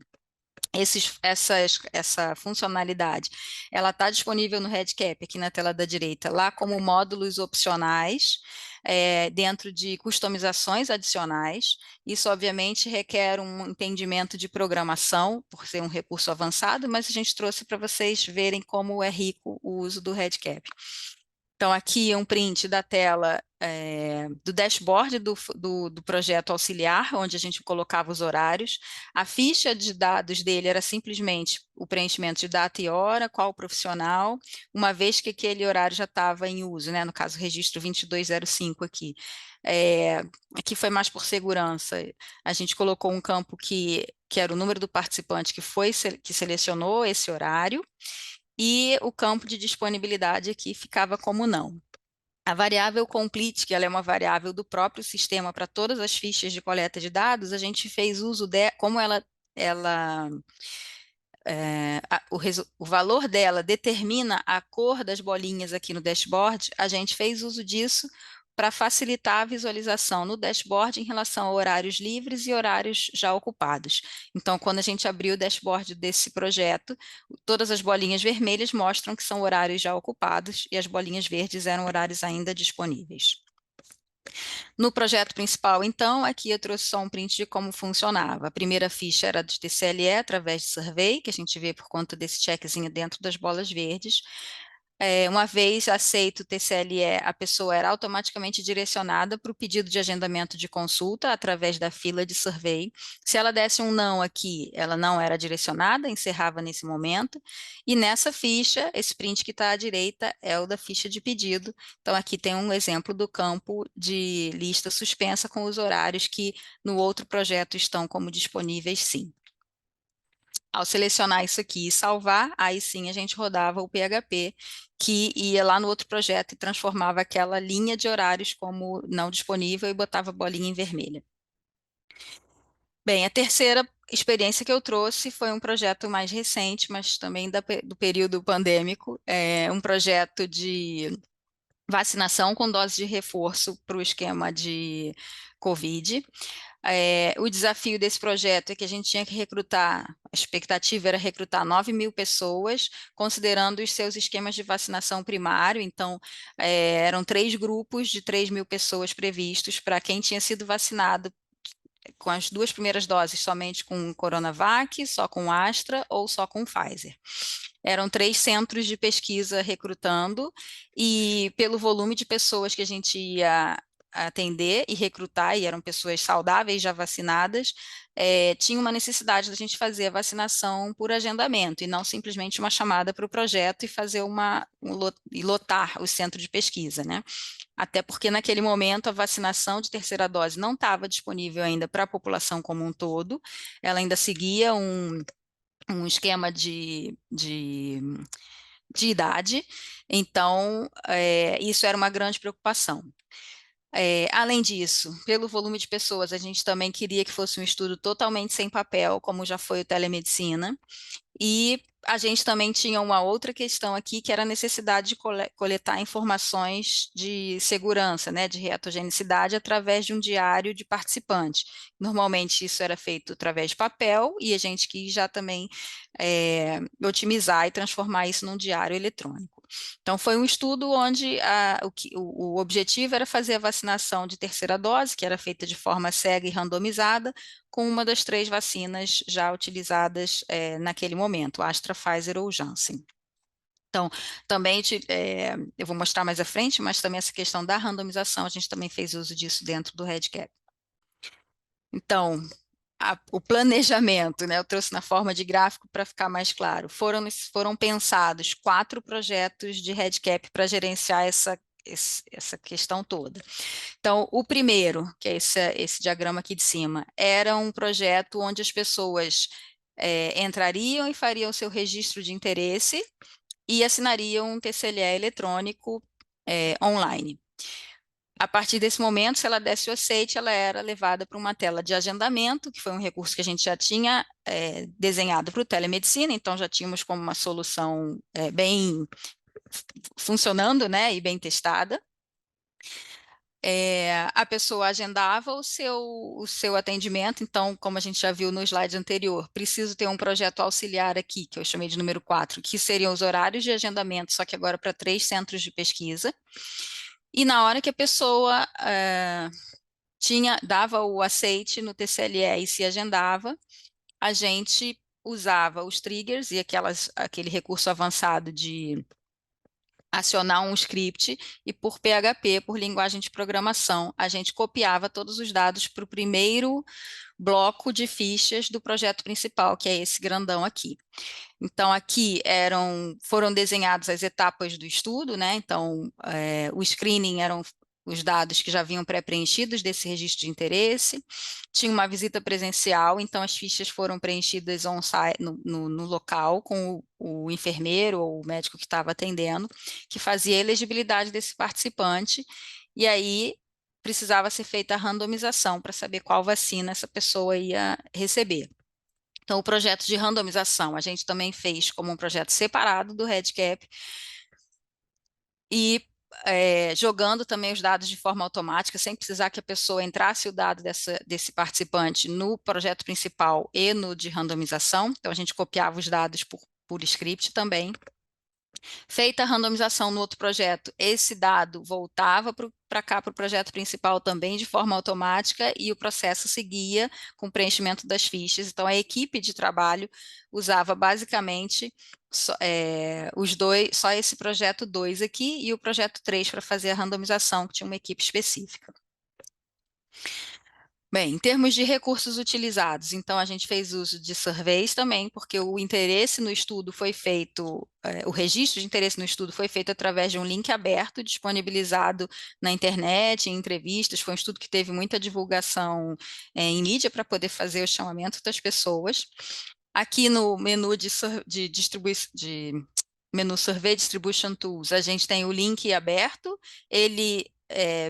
Essa funcionalidade, ela está disponível no REDCap, aqui na tela da direita, lá como módulos opcionais, dentro de customizações adicionais. Isso, obviamente, requer um entendimento de programação, por ser um recurso avançado, mas a gente trouxe para vocês verem como é rico o uso do REDCap. Então, aqui é um print da tela do dashboard do projeto auxiliar, onde a gente colocava os horários. A ficha de dados dele era simplesmente o preenchimento de data e hora, qual profissional, uma vez que aquele horário já estava em uso, né? No caso, o registro 2205 aqui. Aqui foi mais por segurança. A gente colocou um campo que era o número do participante que selecionou esse horário, e o campo de disponibilidade aqui ficava como não. A variável complete, que ela é uma variável do próprio sistema para todas as fichas de coleta de dados, a gente fez uso como o valor dela determina a cor das bolinhas aqui no dashboard, a gente fez uso disso para facilitar a visualização no dashboard em relação a horários livres e horários já ocupados. Então, quando a gente abriu o dashboard desse projeto, todas as bolinhas vermelhas mostram que são horários já ocupados e as bolinhas verdes eram horários ainda disponíveis. No projeto principal, então, aqui eu trouxe só um print de como funcionava. A primeira ficha era do TCLE, através de survey, que a gente vê por conta desse checkzinho dentro das bolas verdes. Uma vez aceito o TCLE, a pessoa era automaticamente direcionada para o pedido de agendamento de consulta através da fila de survey. Se ela desse um não aqui, ela não era direcionada, encerrava nesse momento. E nessa ficha, esse print que está à direita é o da ficha de pedido. Então, aqui tem um exemplo do campo de lista suspensa com os horários que no outro projeto estão como disponíveis, sim. Ao selecionar isso aqui e salvar, aí sim a gente rodava o PHP, que ia lá no outro projeto e transformava aquela linha de horários como não disponível e botava a bolinha em vermelha. Bem, a terceira experiência que eu trouxe foi um projeto mais recente, mas também do período pandêmico, um projeto de vacinação com dose de reforço para o esquema de Covid. O desafio desse projeto é que a gente tinha que recrutar, a expectativa era recrutar 9.000 pessoas, considerando os seus esquemas de vacinação primário, então eram 3 grupos de 3.000 pessoas previstos para quem tinha sido vacinado com as 2 primeiras doses somente com Coronavac, só com Astra ou só com Pfizer. Eram 3 centros de pesquisa recrutando e pelo volume de pessoas que a gente ia atender e recrutar, e eram pessoas saudáveis já vacinadas, tinha uma necessidade da gente fazer a vacinação por agendamento e não simplesmente uma chamada para o projeto e fazer e lotar o centro de pesquisa, né? Até porque naquele momento a vacinação de terceira dose não estava disponível ainda para a população como um todo, ela ainda seguia um esquema de idade, então isso era uma grande preocupação. Além disso, pelo volume de pessoas, a gente também queria que fosse um estudo totalmente sem papel, como já foi o telemedicina, e a gente também tinha uma outra questão aqui, que era a necessidade de coletar informações de segurança, né, de reatogenicidade, através de um diário de participante. Normalmente isso era feito através de papel, e a gente quis já também otimizar e transformar isso num diário eletrônico. Então, foi um estudo onde o objetivo era fazer a vacinação de terceira dose, que era feita de forma cega e randomizada, com uma das 3 vacinas já utilizadas naquele momento, Astra, Pfizer ou Janssen. Então, também eu vou mostrar mais à frente, mas também essa questão da randomização, a gente também fez uso disso dentro do REDCap. Então, o planejamento, né, eu trouxe na forma de gráfico para ficar mais claro, foram pensados 4 projetos de REDCap para gerenciar essa questão toda. Então, o primeiro, que é esse diagrama aqui de cima, era um projeto onde as pessoas entrariam e fariam o seu registro de interesse e assinariam um TCLE eletrônico online. A partir desse momento, se ela desse o aceite, ela era levada para uma tela de agendamento, que foi um recurso que a gente já tinha desenhado para o telemedicina, então já tínhamos como uma solução bem funcionando, né, e bem testada. A pessoa agendava o seu atendimento, então, como a gente já viu no slide anterior, preciso ter um projeto auxiliar aqui, que eu chamei de número 4, que seriam os horários de agendamento, só que agora para 3 centros de pesquisa. E na hora que a pessoa dava o aceite no TCLE e se agendava, a gente usava os triggers e aquele recurso avançado de acionar um script e por PHP, por linguagem de programação, a gente copiava todos os dados para o primeiro bloco de fichas do projeto principal, que é esse grandão aqui. Então, aqui foram desenhadas as etapas do estudo, né? Então, o screening eram os dados que já vinham pré-preenchidos desse registro de interesse, tinha uma visita presencial, então as fichas foram preenchidas on-site, no local, com o enfermeiro ou o médico que estava atendendo, que fazia a elegibilidade desse participante, e aí precisava ser feita a randomização para saber qual vacina essa pessoa ia receber. Então, o projeto de randomização a gente também fez como um projeto separado do REDCap e jogando também os dados de forma automática, sem precisar que a pessoa entrasse o dado desse participante no projeto principal e no de randomização. Então, a gente copiava os dados por script também. Feita a randomização no outro projeto, esse dado voltava para cá, para o projeto principal também de forma automática e o processo seguia com o preenchimento das fichas. Então, a equipe de trabalho usava basicamente só esse projeto 2 aqui e o projeto 3 para fazer a randomização, que tinha uma equipe específica. Bem, em termos de recursos utilizados, então a gente fez uso de surveys também, porque o interesse no estudo foi feito, o registro de interesse no estudo foi feito através de um link aberto, disponibilizado na internet, em entrevistas, foi um estudo que teve muita divulgação em mídia para poder fazer o chamamento das pessoas. Aqui no menu menu Survey Distribution Tools, a gente tem o link aberto, ele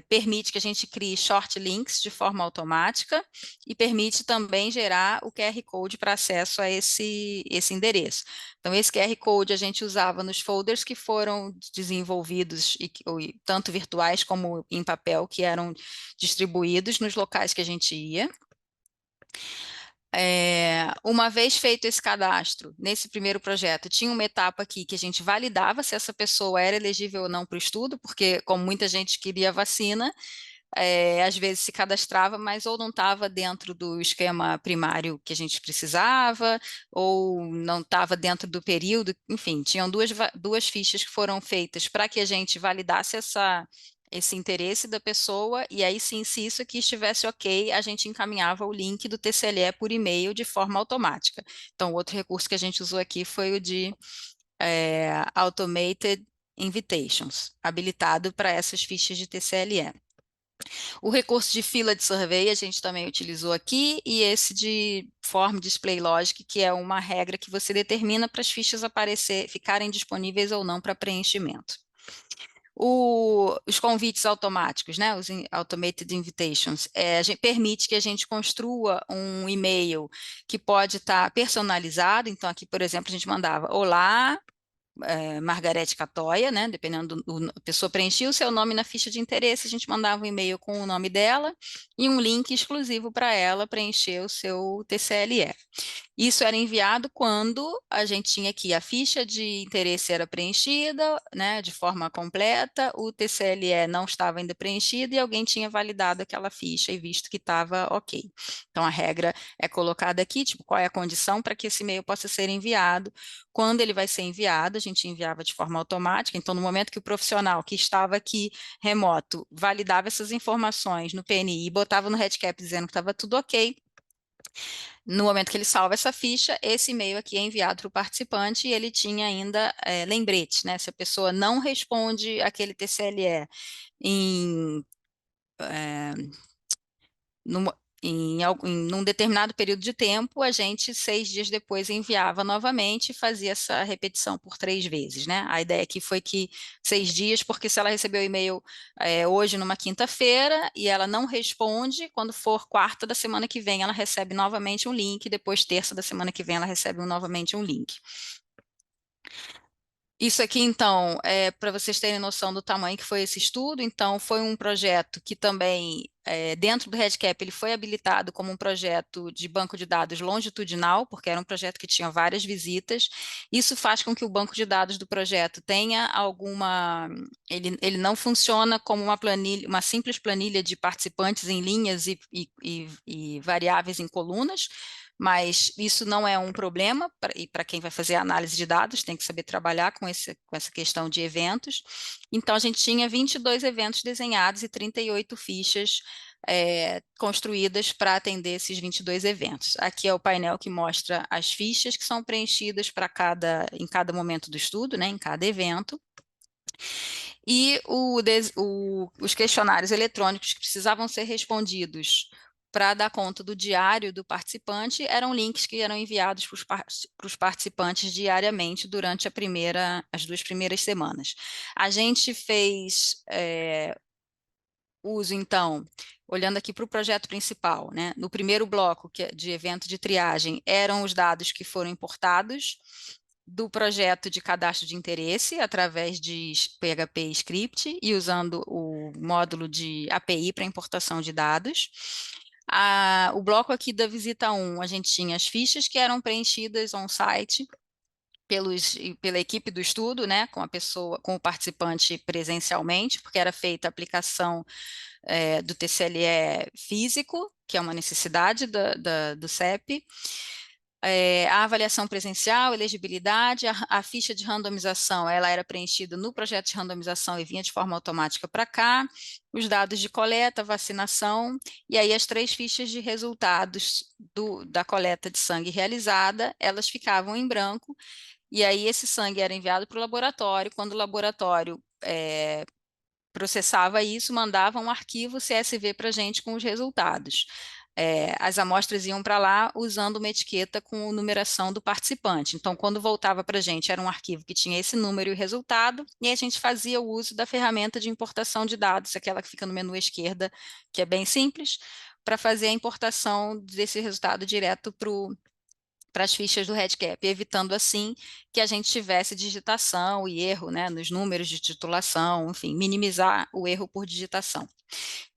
permite que a gente crie short links de forma automática e permite também gerar o QR Code para acesso a esse endereço. Então, esse QR Code a gente usava nos folders que foram desenvolvidos, tanto virtuais como em papel, que eram distribuídos nos locais que a gente ia. Uma vez feito esse cadastro, nesse primeiro projeto, tinha uma etapa aqui que a gente validava se essa pessoa era elegível ou não para o estudo, porque como muita gente queria vacina, às vezes se cadastrava, mas ou não estava dentro do esquema primário que a gente precisava, ou não estava dentro do período, enfim, tinham duas fichas que foram feitas para que a gente validasse esse interesse da pessoa, e aí sim, se isso aqui estivesse ok, a gente encaminhava o link do TCLE por e-mail de forma automática. Então, o outro recurso que a gente usou aqui foi o de Automated Invitations, habilitado para essas fichas de TCLE. O recurso de fila de survey a gente também utilizou aqui, e esse de Form Display Logic, que é uma regra que você determina para as fichas ficarem disponíveis ou não para preenchimento. Os convites automáticos, né, os Automated Invitations, permite que a gente construa um e-mail que pode estar personalizado. Então, aqui, por exemplo, a gente mandava: olá, Margarete Catoia, né? Dependendo a pessoa preenchia o seu nome na ficha de interesse, a gente mandava um e-mail com o nome dela e um link exclusivo para ela preencher o seu TCLE. Isso era enviado quando a gente tinha aqui a ficha de interesse era preenchida, né, de forma completa, o TCLE não estava ainda preenchido e alguém tinha validado aquela ficha e visto que estava ok. Então, a regra é colocada aqui, tipo, qual é a condição para que esse e-mail possa ser enviado. Quando ele vai ser enviado, a gente enviava de forma automática. Então, no momento que o profissional que estava aqui remoto validava essas informações no PNI e botava no REDCap dizendo que estava tudo ok, no momento que ele salva essa ficha, esse e-mail aqui é enviado para o participante e ele tinha ainda lembrete, né? Se a pessoa não responde aquele TCLE em, é, numa- num determinado período de tempo, a gente, 6 dias depois, enviava novamente e fazia essa repetição por 3 vezes, né? A ideia aqui foi que 6 dias, porque se ela recebeu o e-mail hoje, numa quinta-feira, e ela não responde, quando for quarta da semana que vem, ela recebe novamente um link, depois terça da semana que vem, ela recebe novamente um link. Isso aqui, então, é para vocês terem noção do tamanho que foi esse estudo. Então, foi um projeto que também, dentro do REDCap, ele foi habilitado como um projeto de banco de dados longitudinal, porque era um projeto que tinha várias visitas. Isso faz com que o banco de dados do projeto tenha alguma... Ele não funciona como uma planilha, uma simples planilha de participantes em linhas e variáveis em colunas, mas isso não é um problema, e para quem vai fazer análise de dados, tem que saber trabalhar com essa questão de eventos. Então, a gente tinha 22 eventos desenhados e 38 fichas construídas para atender esses 22 eventos. Aqui é o painel que mostra as fichas que são preenchidas em cada momento do estudo, né, em cada evento. E os questionários eletrônicos que precisavam ser respondidos para dar conta do diário do participante eram links que eram enviados para os participantes diariamente durante as 2 primeiras semanas. A gente fez uso, então, olhando aqui para o projeto principal, né? No primeiro bloco de evento de triagem, eram os dados que foram importados do projeto de cadastro de interesse através de PHP Script e usando o módulo de API para importação de dados. O bloco aqui da visita 1, a gente tinha as fichas que eram preenchidas on-site pela equipe do estudo, né, com o participante presencialmente, porque era feita a aplicação do TCLE físico, que é uma necessidade do CEP. A avaliação presencial, elegibilidade, a ficha de randomização, ela era preenchida no projeto de randomização e vinha de forma automática para cá, os dados de coleta, vacinação, e aí as 3 fichas de resultados da coleta de sangue realizada, elas ficavam em branco, e aí esse sangue era enviado para o laboratório, quando o laboratório processava isso, mandava um arquivo CSV para a gente com os resultados. as amostras iam para lá usando uma etiqueta com numeração do participante. Então, quando voltava para a gente, era um arquivo que tinha esse número e o resultado, e a gente fazia o uso da ferramenta de importação de dados, aquela que fica no menu à esquerda, que é bem simples, para fazer a importação desse resultado direto para as fichas do REDCap, evitando assim que a gente tivesse digitação e erro, né, nos números de titulação, enfim, minimizar o erro por digitação.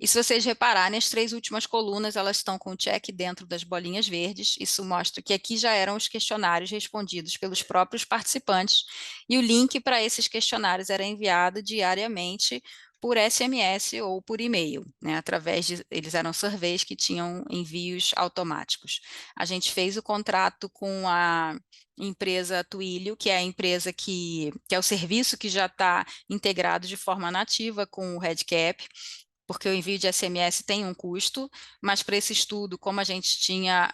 E se vocês repararem, as 3 últimas colunas, elas estão com o check dentro das bolinhas verdes, isso mostra que aqui já eram os questionários respondidos pelos próprios participantes, e o link para esses questionários era enviado diariamente por SMS ou por e-mail, né, eles eram surveys que tinham envios automáticos. A gente fez o contrato com a empresa Twilio, que é a empresa que é o serviço que já está integrado de forma nativa com o REDCap, porque o envio de SMS tem um custo, mas para esse estudo, como a gente tinha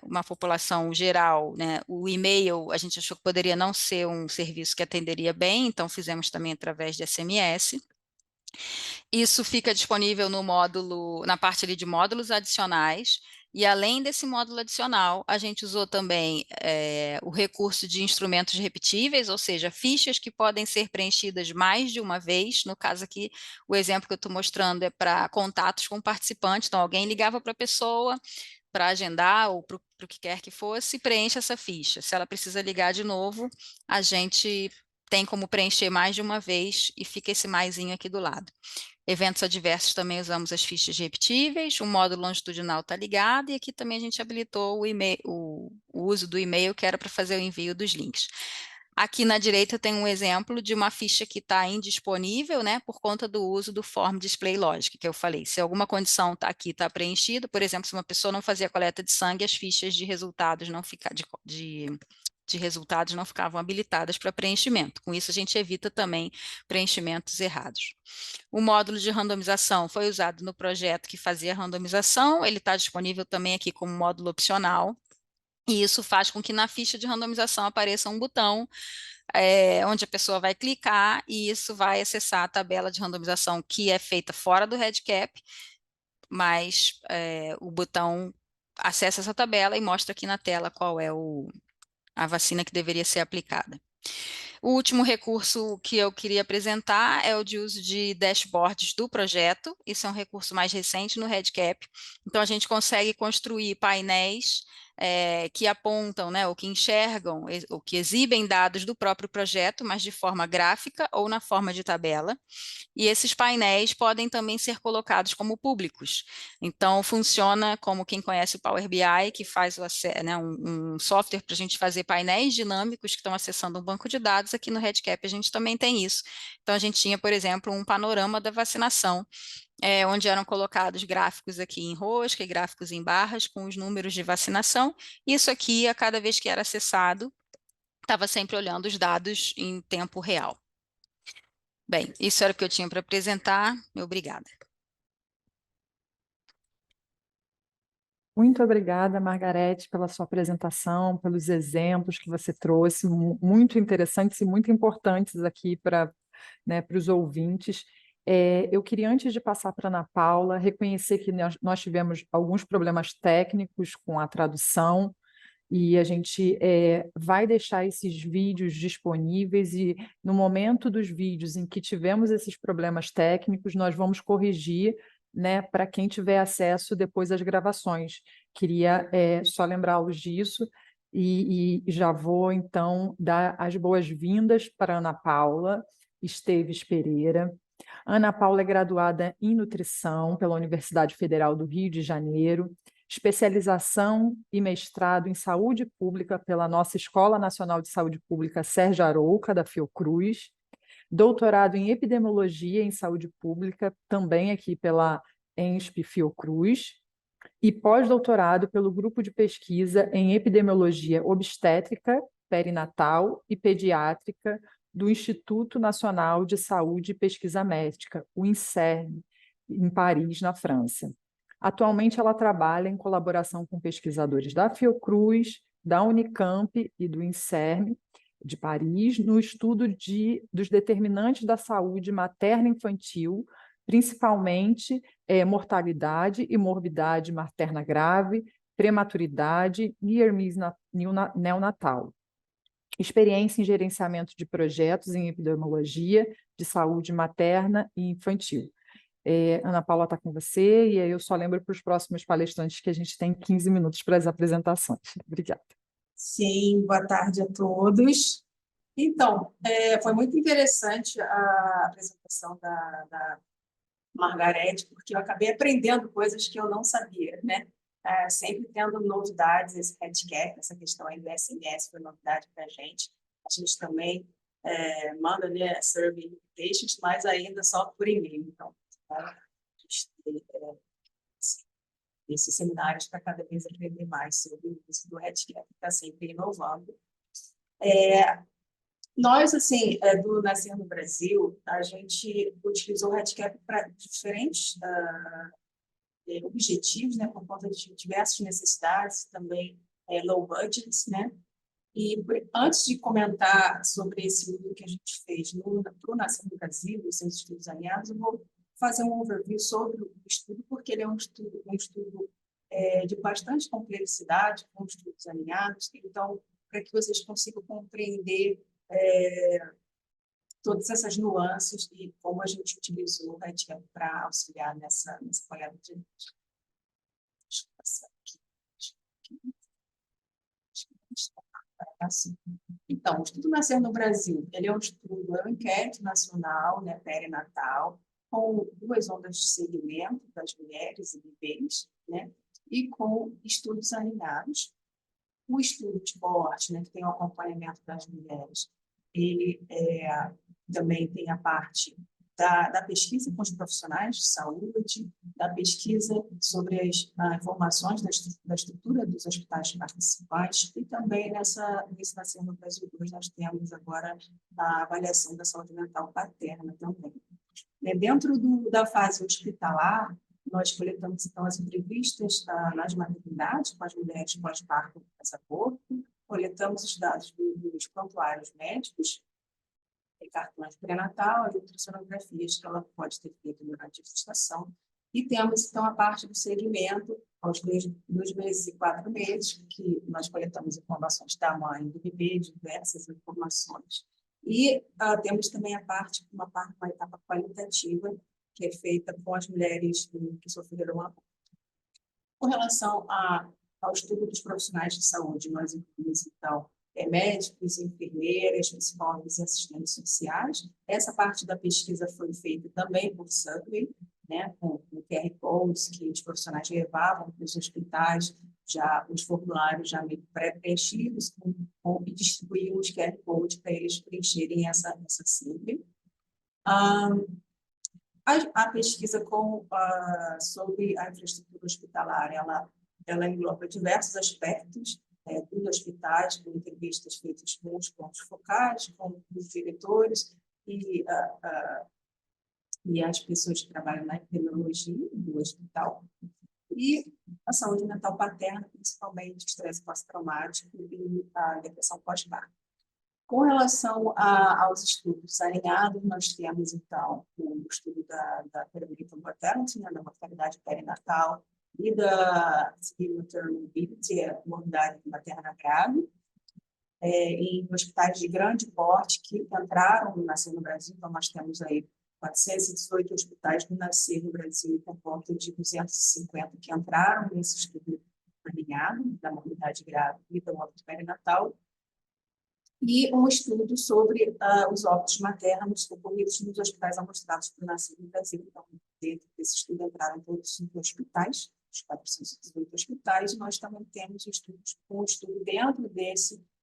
uma população geral, né, o e-mail a gente achou que poderia não ser um serviço que atenderia bem, então fizemos também através de SMS. Isso fica disponível no módulo, na parte ali de módulos adicionais, e além desse módulo adicional, a gente usou também o recurso de instrumentos repetíveis, ou seja, fichas que podem ser preenchidas mais de uma vez. No caso aqui, o exemplo que eu estou mostrando é para contatos com participantes, então alguém ligava para a pessoa para agendar ou para o que quer que fosse, preenche essa ficha. Se ela precisa ligar de novo, a gente tem como preencher mais de uma vez e fica esse maisinho aqui do lado. Eventos adversos também usamos as fichas repetíveis, o módulo longitudinal está ligado, e aqui também a gente habilitou o uso do e-mail, que era para fazer o envio dos links. Aqui na direita tem um exemplo de uma ficha que está indisponível, né, por conta do uso do Form Display Logic, que eu falei. Se alguma condição está preenchida, por exemplo, se uma pessoa não fazia coleta de sangue, as fichas de resultados de resultados não ficavam habilitadas para preenchimento. Com isso, a gente evita também preenchimentos errados. O módulo de randomização foi usado no projeto que fazia randomização, ele está disponível também aqui como módulo opcional, e isso faz com que na ficha de randomização apareça um botão onde a pessoa vai clicar, e isso vai acessar a tabela de randomização que é feita fora do REDCap, mas o botão acessa essa tabela e mostra aqui na tela qual é a vacina que deveria ser aplicada. O último recurso que eu queria apresentar é o de uso de dashboards do projeto. Isso é um recurso mais recente no REDCap. Então, a gente consegue construir painéis que apontam, né, ou que enxergam, ou que exibem dados do próprio projeto, mas de forma gráfica ou na forma de tabela. E esses painéis podem também ser colocados como públicos. Então, funciona como quem conhece o Power BI, que faz um software para a gente fazer painéis dinâmicos que estão acessando um banco de dados. Aqui no REDCap a gente também tem isso. Então, a gente tinha, por exemplo, um panorama da vacinação, onde eram colocados gráficos aqui em rosca e gráficos em barras com os números de vacinação. Isso aqui, a cada vez que era acessado, estava sempre olhando os dados em tempo real. Bem, isso era o que eu tinha para apresentar. Obrigada. Muito obrigada, Margarete, pela sua apresentação, pelos exemplos que você trouxe, muito interessantes e muito importantes aqui para os ouvintes. Eu queria, antes de passar para a Ana Paula, reconhecer que nós tivemos alguns problemas técnicos com a tradução, e a gente vai deixar esses vídeos disponíveis, e no momento dos vídeos em que tivemos esses problemas técnicos, nós vamos corrigir, né, para quem tiver acesso depois às gravações. Queria só lembrá-los disso, e já vou, então, dar as boas-vindas para a Ana Paula Esteves Pereira. Ana Paula é graduada em Nutrição pela Universidade Federal do Rio de Janeiro, especialização e mestrado em Saúde Pública pela nossa Escola Nacional de Saúde Pública Sérgio Arouca, da Fiocruz, doutorado em Epidemiologia em Saúde Pública, também aqui pela ENSP Fiocruz, e pós-doutorado pelo Grupo de Pesquisa em Epidemiologia Obstétrica, Perinatal e Pediátrica do Instituto Nacional de Saúde e Pesquisa Médica, o INSERM, em Paris, na França. Atualmente, ela trabalha em colaboração com pesquisadores da Fiocruz, da Unicamp e do INSERM, de Paris, no estudo dos determinantes da saúde materna-infantil, principalmente mortalidade e morbidade materna grave, prematuridade e herpes neonatal. Experiência em gerenciamento de projetos em epidemiologia de saúde materna e infantil. Ana Paula está com você, e aí eu só lembro para os próximos palestrantes que a gente tem 15 minutos para as apresentações. Obrigada. Sim, boa tarde a todos. Então, foi muito interessante a apresentação da Margarete, porque eu acabei aprendendo coisas que eu não sabia, né? Sempre tendo novidades, esse headcap, essa questão aí do SMS foi novidade para a gente. A gente também manda, né, survey invitations, mas ainda só por e-mail. Então, a gente tem esses seminários para cada vez aprender mais sobre o uso do headcap, que está sempre inovando. Nós, assim, do Nascer no Brasil, a gente utilizou o headcap para diferentes objetivos, né, por conta de diversas necessidades, também low budgets, né? E antes de comentar sobre esse uso que a gente fez para o Nascer no Brasil, os seus estudos alinhados, eu vou fazer um overview sobre o estudo, porque ele é um estudo de bastante complexidade, com estudos alinhados, então, para que vocês consigam compreender todas essas nuances e como a gente utilizou o headcap para auxiliar nessa coleta de dados. Deixa eu passar aqui. Assim. Então, o Estudo Nascer no Brasil, ele é um estudo, é um inquérito nacional, né, perinatal, com 2 ondas de segmento das mulheres e bebês, né, e com estudos alinhados. O estudo de coorte, né, que tem o acompanhamento das mulheres, ele também tem a parte da pesquisa com os profissionais de saúde, da pesquisa sobre as informações da estrutura dos hospitais participantes, e também nesse Nascer no Brasil 2 nós temos agora a avaliação da saúde mental paterna também. Dentro da fase hospitalar, nós coletamos, então, as entrevistas nas maternidades com as mulheres pós-parto e pós-aborto, coletamos os dados dos prontuários médicos, cartões pré-natal, as ultrassonografias que ela pode ter feito durante a gestação, e temos, então, a parte do segmento, aos 2 meses e 4 meses, que nós coletamos informações da mãe, do bebê, diversas informações. E temos também uma etapa qualitativa, que é feita com as mulheres que sofreram aborto. Com relação ao estudo dos profissionais de saúde, nós incluímos, então, médicos, enfermeiras, psicólogos e assistentes sociais. Essa parte da pesquisa foi feita também por survey, né, com QR codes que os profissionais levavam para os hospitais, já os formulários já meio pré-preenchidos, e distribuíam os QR codes para eles preencherem essa survey. A pesquisa sobre a infraestrutura hospitalar, ela engloba diversos aspectos dos hospitais, com entrevistas feitas com os pontos focais, com os diretores e as pessoas que trabalham na epidemiologia do hospital. E a saúde mental paterna, principalmente estresse pós-traumático e a depressão pós-parto. Com relação aos estudos alinhados, nós temos, então, o estudo da perinatal mortality, né, da mortalidade perinatal, e da maternal morbidity, a morbidade materna grave, em hospitais de grande porte que entraram no Nascer no Brasil. Então, nós temos aí 418 hospitais do Nascer no Brasil, por volta de 250 que entraram nesse estudo alinhado da morbidade grave e da óbito perinatal, e um estudo sobre os óbitos maternos ocorridos nos hospitais amostrados para o Nascer no Brasil. Então, dentro desse estudo entraram todos os hospitais, os 418 hospitais, e nós também temos um estudo dentro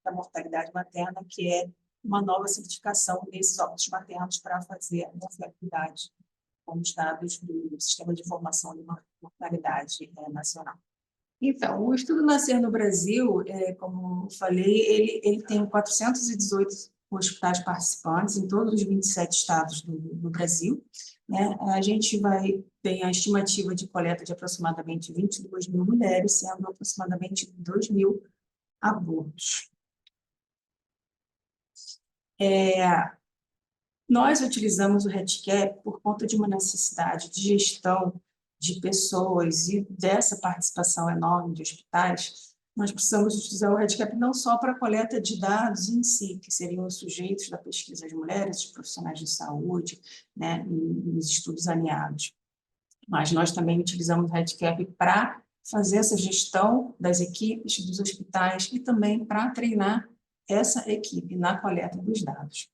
da mortalidade materna, que é uma nova certificação desses óbitos maternos para fazer a confiabilidade com os dados do Sistema de Informação de Mortalidade Nacional. Então, o estudo Nascer no Brasil, como eu falei, ele tem 418 hospitais participantes em todos os 27 estados do Brasil, né? A gente tem a estimativa de coleta de aproximadamente 22 mil mulheres, sendo aproximadamente 2 mil abortos. Nós utilizamos o REDCap por conta de uma necessidade de gestão de pessoas e dessa participação enorme de hospitais. Nós precisamos utilizar o REDCap não só para a coleta de dados em si, que seriam os sujeitos da pesquisa de mulheres, os profissionais de saúde, né, e os estudos alinhados, mas nós também utilizamos o REDCap para fazer essa gestão das equipes, dos hospitais e também para treinar essa equipe na coleta dos dados.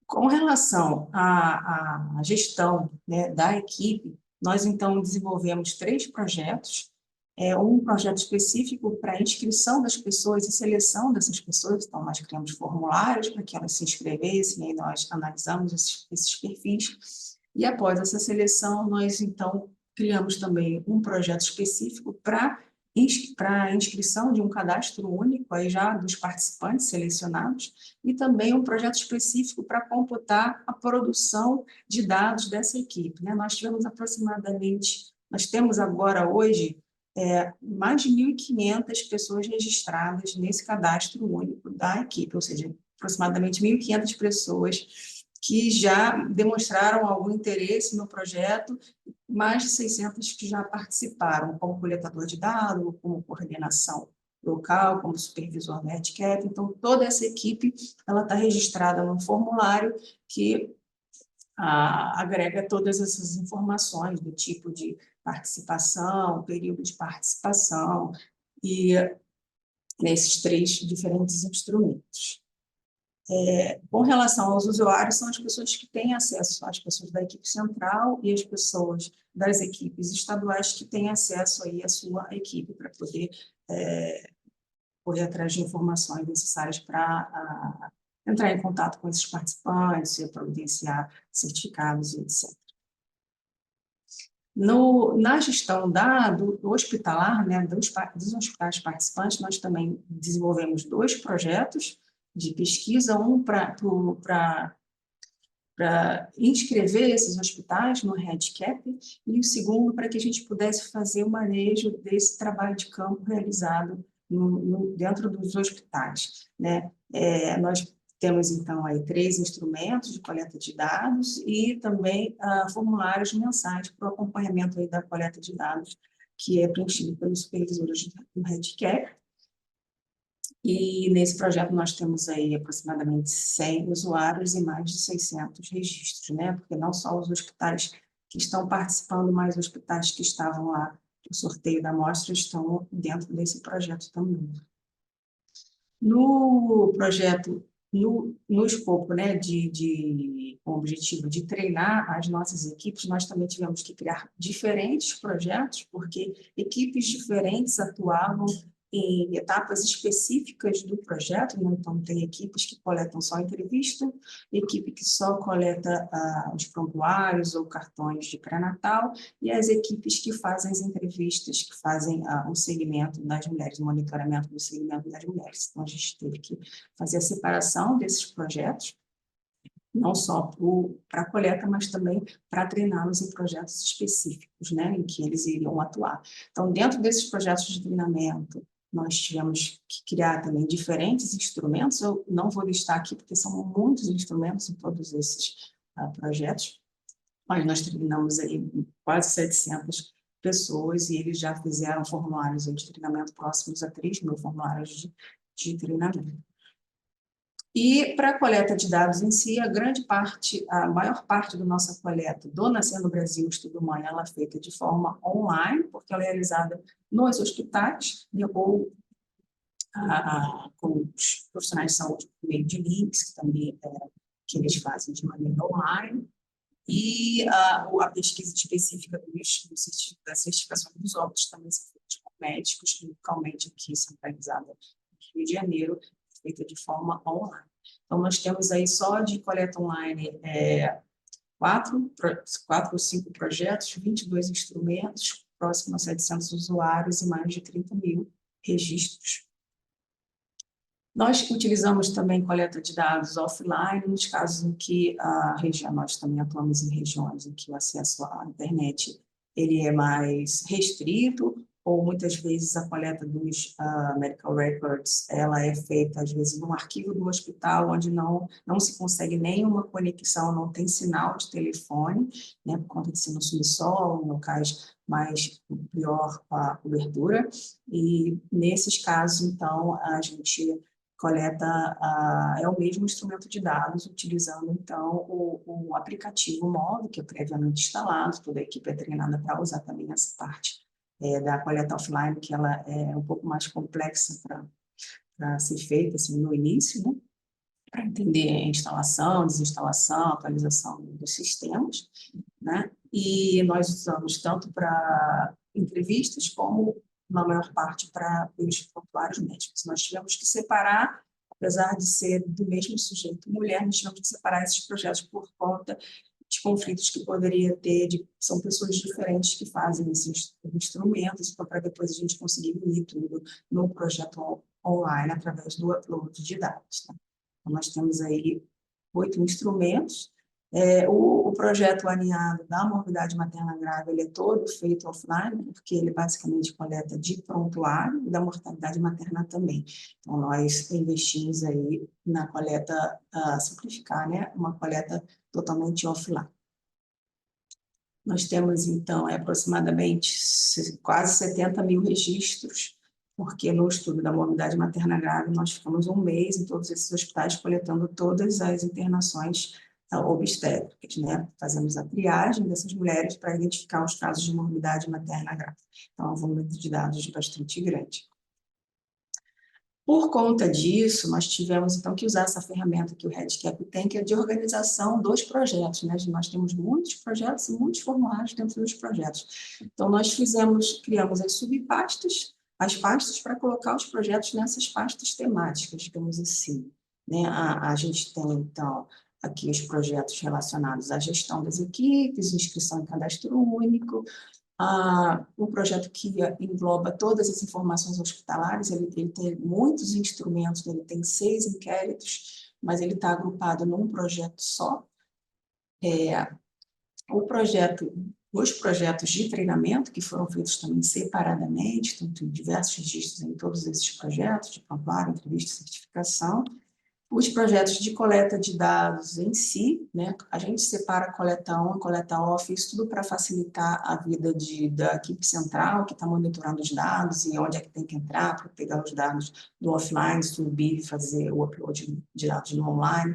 Com relação à gestão, né, da equipe, nós, então, desenvolvemos 3 projetos. Um projeto específico para a inscrição das pessoas e seleção dessas pessoas. Então, nós criamos formulários para que elas se inscrevessem, e aí nós analisamos esses perfis. E, após essa seleção, nós, então, criamos também um projeto específico para a inscrição de um cadastro único, aí já dos participantes selecionados, e também um projeto específico para computar a produção de dados dessa equipe, né? Nós temos agora, hoje, mais de 1.500 pessoas registradas nesse cadastro único da equipe, ou seja, aproximadamente 1.500 pessoas que já demonstraram algum interesse no projeto, mais de 600 que já participaram, como coletador de dados, como coordenação local, como supervisor do REDCap. Então, toda essa equipe está registrada num formulário que agrega todas essas informações do tipo de participação, período de participação, e nesses 3 diferentes instrumentos. Com relação aos usuários, são as pessoas que têm acesso, as pessoas da equipe central e as pessoas das equipes estaduais que têm acesso aí à sua equipe para poder correr atrás de informações necessárias para entrar em contato com esses participantes e providenciar certificados e etc. Na gestão do hospitalar, né, dos hospitais participantes, nós também desenvolvemos 2 projetos de pesquisa, um para inscrever esses hospitais no REDCap, e o segundo para que a gente pudesse fazer o manejo desse trabalho de campo realizado dentro dos hospitais, né? Nós temos, então, aí 3 instrumentos de coleta de dados e também formulários mensais para o acompanhamento aí da coleta de dados, que é preenchido pelos supervisores do REDCap. E nesse projeto nós temos aí aproximadamente 100 usuários e mais de 600 registros, né? Porque não só os hospitais que estão participando, mas os hospitais que estavam lá no sorteio da amostra estão dentro desse projeto também. No projeto, no escopo, né, com o objetivo de treinar as nossas equipes, nós também tivemos que criar diferentes projetos, porque equipes diferentes atuavam em etapas específicas do projeto, né? Então, tem equipes que coletam só entrevista, equipe que só coleta os prontuários ou cartões de pré-natal, e as equipes que fazem as entrevistas, que fazem o segmento das mulheres, o monitoramento do segmento das mulheres. Então, a gente teve que fazer a separação desses projetos, não só para a coleta, mas também para treiná-los em projetos específicos, né, em que eles iriam atuar. Então, dentro desses projetos de treinamento, nós tivemos que criar também diferentes instrumentos. Eu não vou listar aqui, porque são muitos instrumentos em todos esses projetos, mas nós treinamos aí quase 700 pessoas e eles já fizeram formulários de treinamento próximos a 3.000 formulários de treinamento. E para a coleta de dados em si, a maior parte da nossa coleta do Nascer no Brasil Estudo Mãe, ela é feita de forma online, porque ela é realizada nos hospitais, ou com os profissionais de saúde por meio de links, que também que eles fazem de maneira online, e a pesquisa específica da certificação dos óbitos também são feitas por médicos, localmente aqui centralizada no Rio de Janeiro, feita de forma online. Então, nós temos aí só de coleta online 4 ou 5 projetos, 22 instrumentos, próximo a 700 usuários e mais de 30.000 registros. Nós utilizamos também coleta de dados offline, nos casos em que nós também atuamos em regiões em que o acesso à internet ele é mais restrito, ou muitas vezes a coleta dos medical records, ela é feita às vezes num arquivo do hospital, onde não se consegue nenhuma conexão, não tem sinal de telefone, né, por conta de ser no subsolo, em locais mais pior a cobertura, e nesses casos, então, a gente coleta, é o mesmo instrumento de dados, utilizando, então, o aplicativo móvel, que é previamente instalado, toda a equipe é treinada para usar também essa parte da coleta offline, que ela é um pouco mais complexa para ser feita assim, no início, né? Para entender a instalação, desinstalação, atualização dos sistemas, né? E nós usamos tanto para entrevistas como, na maior parte, para os prontuários médicos. Nós tivemos que separar, apesar de ser do mesmo sujeito mulher, nós tivemos que separar esses projetos por conta de conflitos que poderia ter, são pessoas diferentes que fazem esses instrumentos, então, para depois a gente conseguir unir tudo no projeto online, através do upload de dados. Né? Então, nós temos aí 8 instrumentos. O projeto alinhado da morbidade materna grave, ele é todo feito offline, porque ele basicamente coleta de prontuário e da mortalidade materna também. Então, nós investimos aí na coleta, simplificar, né? Uma coleta totalmente offline. Nós temos, então, aproximadamente quase 70 mil registros, porque no estudo da morbidade materna grave nós ficamos um mês em todos esses hospitais coletando todas as internações obstétricas, né? Fazemos a triagem dessas mulheres para identificar os casos de morbidade materna grave. Então, é um volume de dados bastante grande. Por conta disso, nós tivemos, então, que usar essa ferramenta que o REDCap tem, que é de organização dos projetos, né? Nós temos muitos projetos e muitos formulários dentro dos projetos. Então, nós criamos as subpastas, as pastas para colocar os projetos nessas pastas temáticas, digamos assim. Né? A gente tem, então, aqui os projetos relacionados à gestão das equipes, inscrição em cadastro único, um projeto que engloba todas as informações hospitalares, ele tem muitos instrumentos, ele tem 6 inquéritos, mas ele está agrupado num projeto só. Os projetos de treinamento, que foram feitos também separadamente, tem diversos registros em todos esses projetos, de prontuário, entrevista e certificação. Os projetos de coleta de dados em si, né? A gente separa a coleta on, coleta off, isso tudo para facilitar a vida da equipe central, que está monitorando os dados e onde é que tem que entrar para pegar os dados do offline, subir e fazer o upload de dados no online.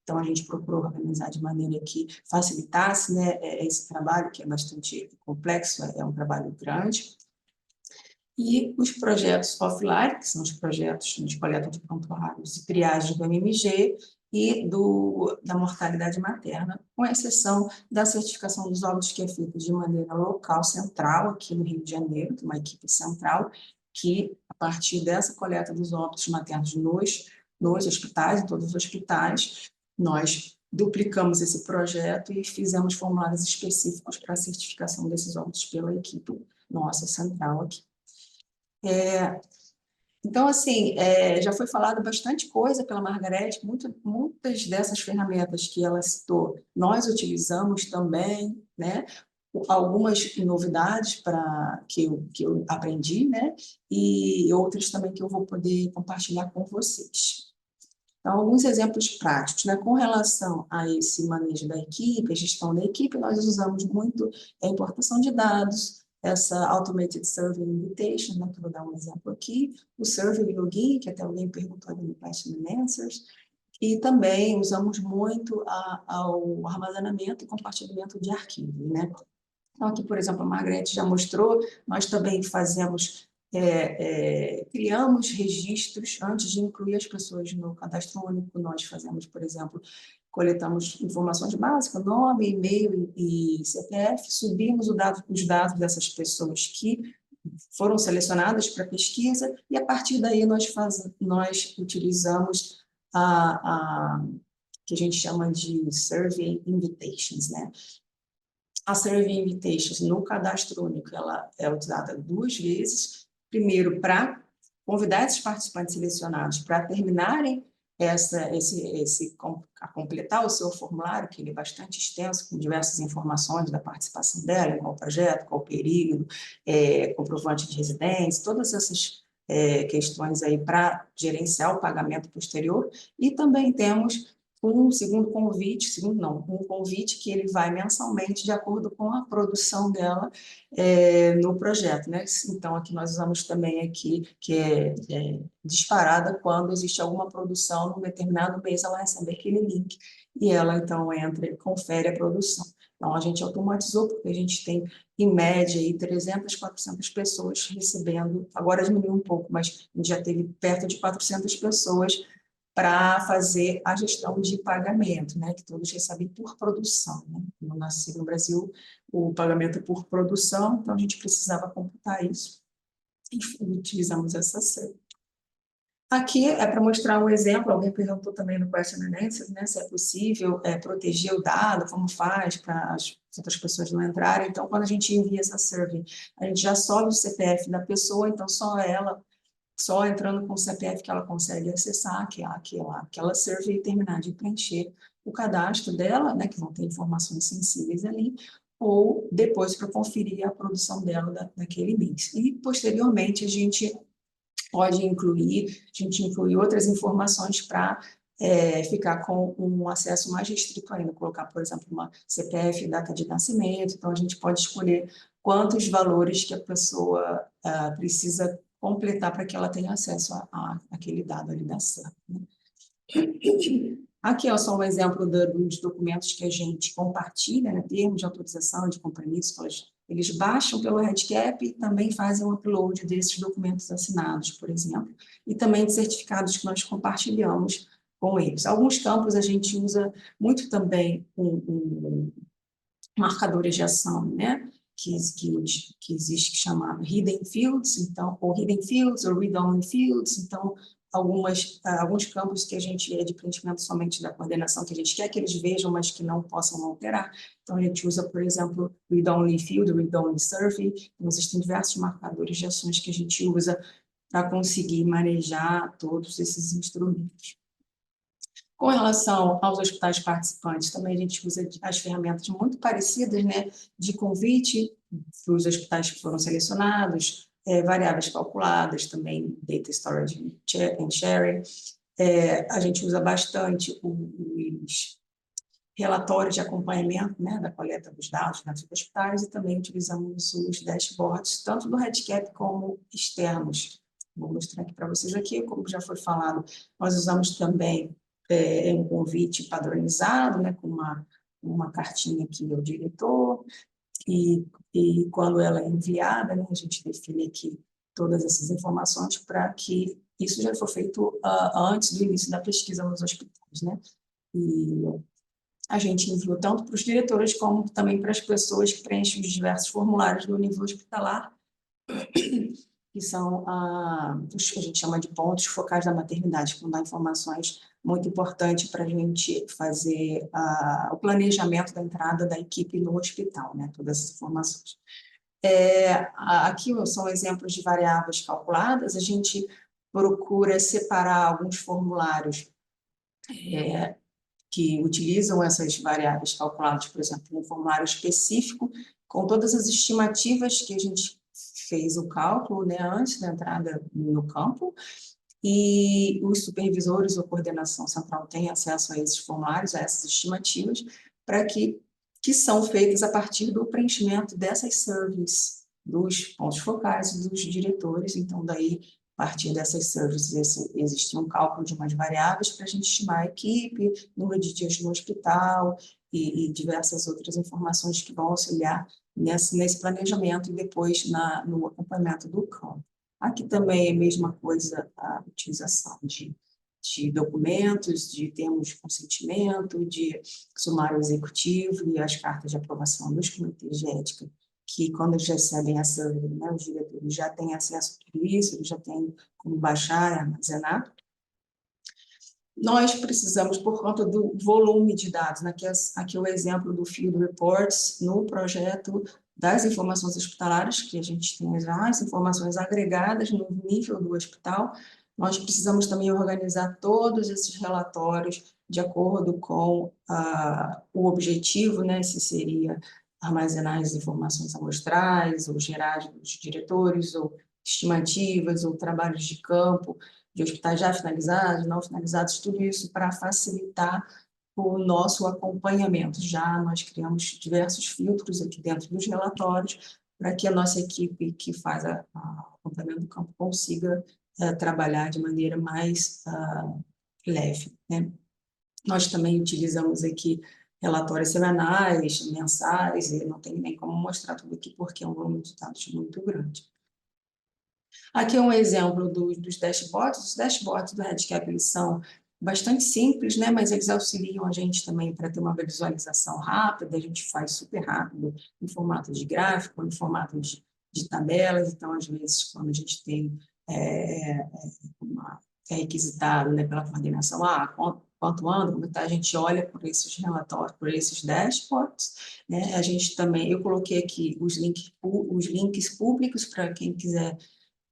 Então, a gente procurou organizar de maneira que facilitasse, né, esse trabalho, que é bastante complexo, é um trabalho grande. E os projetos offline, que são os projetos de coleta de prontuários e triagem do MMG e da mortalidade materna, com exceção da certificação dos óbitos, que é feita de maneira local, central, aqui no Rio de Janeiro, uma equipe central, que, a partir dessa coleta dos óbitos maternos nos hospitais, em todos os hospitais, nós duplicamos esse projeto e fizemos formulários específicos para a certificação desses óbitos pela equipe nossa central aqui. Então, assim, já foi falado bastante coisa pela Margarete, muitas dessas ferramentas que ela citou, nós utilizamos também, né? Algumas novidades que eu aprendi, né? E outras também que eu vou poder compartilhar com vocês. Então, alguns exemplos práticos, né? Com relação a esse manejo da equipe, a gestão da equipe, nós usamos muito a importação de dados, essa Automated Survey Invitation, né, que eu vou dar um exemplo aqui, o Survey Login, que até alguém perguntou ali no Question and Answers, e também usamos muito ao armazenamento e compartilhamento de arquivos, né? Então, aqui, por exemplo, a Margarete já mostrou, nós também criamos registros antes de incluir as pessoas no cadastro único, nós fazemos, por exemplo, coletamos informações básicas, nome, e-mail e CPF, subimos os dados dessas pessoas que foram selecionadas para pesquisa, e a partir daí nós utilizamos que a gente chama de Survey Invitations, né? A Survey Invitations no cadastro único, ela é utilizada 2 vezes, primeiro para convidar esses participantes selecionados para terminarem a completar o seu formulário, que ele é bastante extenso, com diversas informações da participação dela, em qual projeto, qual período, comprovante de residência, todas essas questões aí para gerenciar o pagamento posterior. E também temos um convite que ele vai mensalmente de acordo com a produção dela no projeto, né? Então, aqui nós usamos também aqui, que é disparada quando existe alguma produção num determinado mês, ela recebe aquele link e ela, então, entra e confere a produção. Então, a gente automatizou, porque a gente tem, em média, aí, 300, 400 pessoas recebendo, agora diminuiu um pouco, mas a gente já teve perto de 400 pessoas para fazer a gestão de pagamento, né, que todos recebem por produção, né? No Brasil, o pagamento é por produção, então a gente precisava computar isso e utilizamos essa série. Aqui é para mostrar um exemplo, alguém perguntou também no Question and Answers, né, se é possível proteger o dado, como faz para as outras pessoas não entrarem. Então, quando a gente envia essa survey, a gente já sobe o CPF da pessoa, então só entrando com o CPF que ela consegue acessar aquela survey e terminar de preencher o cadastro dela, né, que vão ter informações sensíveis ali, ou depois para conferir a produção dela daquele mês. E, posteriormente, a gente inclui outras informações para ficar com um acesso mais restrito ainda, colocar, por exemplo, uma CPF, data de nascimento, então a gente pode escolher quantos valores que a pessoa precisa completar para que ela tenha acesso àquele dado ali da SAP, né? Aqui é só um exemplo dos documentos que a gente compartilha, né, termos de autorização, de compromisso, eles baixam pelo REDCap e também fazem o upload desses documentos assinados, por exemplo, e também de certificados que nós compartilhamos com eles. Alguns campos a gente usa muito também marcadores de ação, né? Que existe, que chama Hidden Fields, então, ou Hidden Fields, ou Read-Only Fields, então, alguns campos que a gente de preenchimento somente da coordenação, que a gente quer que eles vejam, mas que não possam alterar. Então, a gente usa, por exemplo, Read-Only Field, Read-Only Survey, então, existem diversos marcadores de ações que a gente usa para conseguir manejar todos esses instrumentos. Com relação aos hospitais participantes, também a gente usa as ferramentas muito parecidas, né, de convite para os hospitais que foram selecionados, variáveis calculadas, também data storage and sharing. A gente usa bastante os relatórios de acompanhamento, né, da coleta dos dados dentro dos hospitais, e também utilizamos os dashboards, tanto do REDCap como externos. Vou mostrar aqui para vocês aqui, como já foi falado, nós usamos também um convite padronizado, né, com uma cartinha aqui ao diretor, e quando ela é enviada, né, a gente define aqui todas essas informações para que isso já for feito antes do início da pesquisa nos hospitais, né? E a gente enviou tanto para os diretores como também para as pessoas que preenchem os diversos formulários do nível hospitalar, que são os que a gente chama de pontos focais da maternidade, que vão dar informações muito importantes para a gente fazer o planejamento da entrada da equipe no hospital, né? Todas essas informações. Aqui são exemplos de variáveis calculadas, a gente procura separar alguns formulários que utilizam essas variáveis calculadas, por exemplo, um formulário específico, com todas as estimativas que a gente fez o cálculo, né, antes da entrada no campo, e os supervisores ou coordenação central têm acesso a esses formulários, a essas estimativas, para que são feitas a partir do preenchimento dessas surveys, dos pontos focais e dos diretores. Então, daí, a partir dessas surveys, existe um cálculo de umas variáveis para a gente estimar a equipe, número de dias no hospital e diversas outras informações que vão auxiliar nesse planejamento e depois no acompanhamento do campo. Aqui também é a mesma coisa, a utilização de documentos, de termos de consentimento, de sumário executivo e as cartas de aprovação dos comitês de ética, que quando eles recebem essa, né, os diretores já têm acesso a tudo isso, eles já têm como baixar e armazenar. Nós precisamos, por conta do volume de dados, né, aqui o exemplo do Field Reports no projeto das informações hospitalares, que a gente tem já as informações agregadas no nível do hospital, nós precisamos também organizar todos esses relatórios de acordo com o objetivo, né, se seria armazenar as informações amostrais, ou gerar os diretores, ou estimativas, ou trabalhos de campo, de hospitais já finalizados, não finalizados, tudo isso para facilitar o nosso acompanhamento. Já nós criamos diversos filtros aqui dentro dos relatórios para que a nossa equipe que faz o acompanhamento do campo consiga trabalhar de maneira mais leve, né? Nós também utilizamos aqui relatórios semanais, mensais, e não tem nem como mostrar tudo aqui porque é um volume de dados muito grande. Aqui é um exemplo dos dashboards. Os dashboards do REDCap, eles são bastante simples, né? Mas eles auxiliam a gente também para ter uma visualização rápida, a gente faz super rápido em formato de gráfico, em formato de tabelas. Então, às vezes, quando a gente tem é requisitado, né, pela coordenação, quanto anda, como está, a gente olha por esses relatórios, por esses dashboards, né? A gente também, eu coloquei aqui os links públicos para quem quiser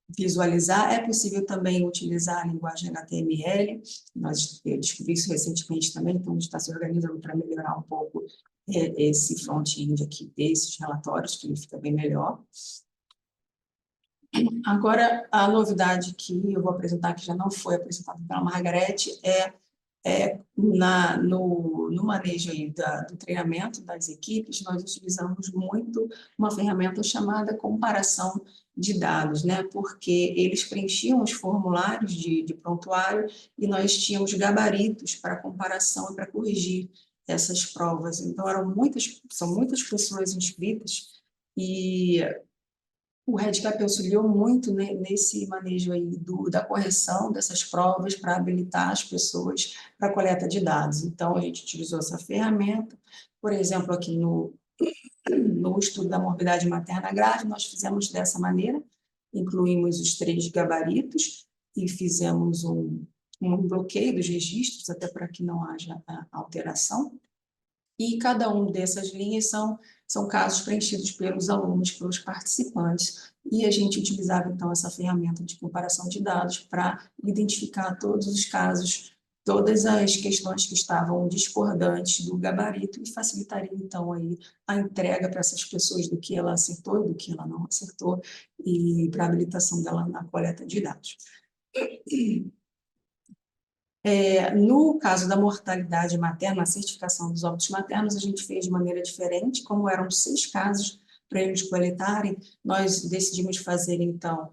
visualizar. É possível também utilizar a linguagem HTML, eu descobri isso recentemente também, então a gente está se organizando para melhorar um pouco esse front-end aqui desses relatórios, que ele fica bem melhor. Agora, a novidade que eu vou apresentar, que já não foi apresentada pela Margarete, no manejo aí do treinamento das equipes, nós utilizamos muito uma ferramenta chamada comparação de dados, né? Porque eles preenchiam os formulários de prontuário e nós tínhamos gabaritos para comparação e para corrigir essas provas. Então, são muitas pessoas inscritas e o REDCap auxiliou muito, né, nesse manejo aí da correção dessas provas para habilitar as pessoas para a coleta de dados. Então, a gente utilizou essa ferramenta. Por exemplo, aqui no estudo da morbidade materna grave, nós fizemos dessa maneira, incluímos os 3 gabaritos e fizemos um bloqueio dos registros, até para que não haja alteração. E cada uma dessas linhas são casos preenchidos pelos alunos, pelos participantes, e a gente utilizava, então, essa ferramenta de comparação de dados para identificar todos os casos, todas as questões que estavam discordantes do gabarito e facilitaria, então, aí a entrega para essas pessoas do que ela acertou e do que ela não acertou e para a habilitação dela na coleta de dados. No caso da mortalidade materna, a certificação dos óbitos maternos, a gente fez de maneira diferente, como eram 6 casos para eles coletarem, nós decidimos fazer, então,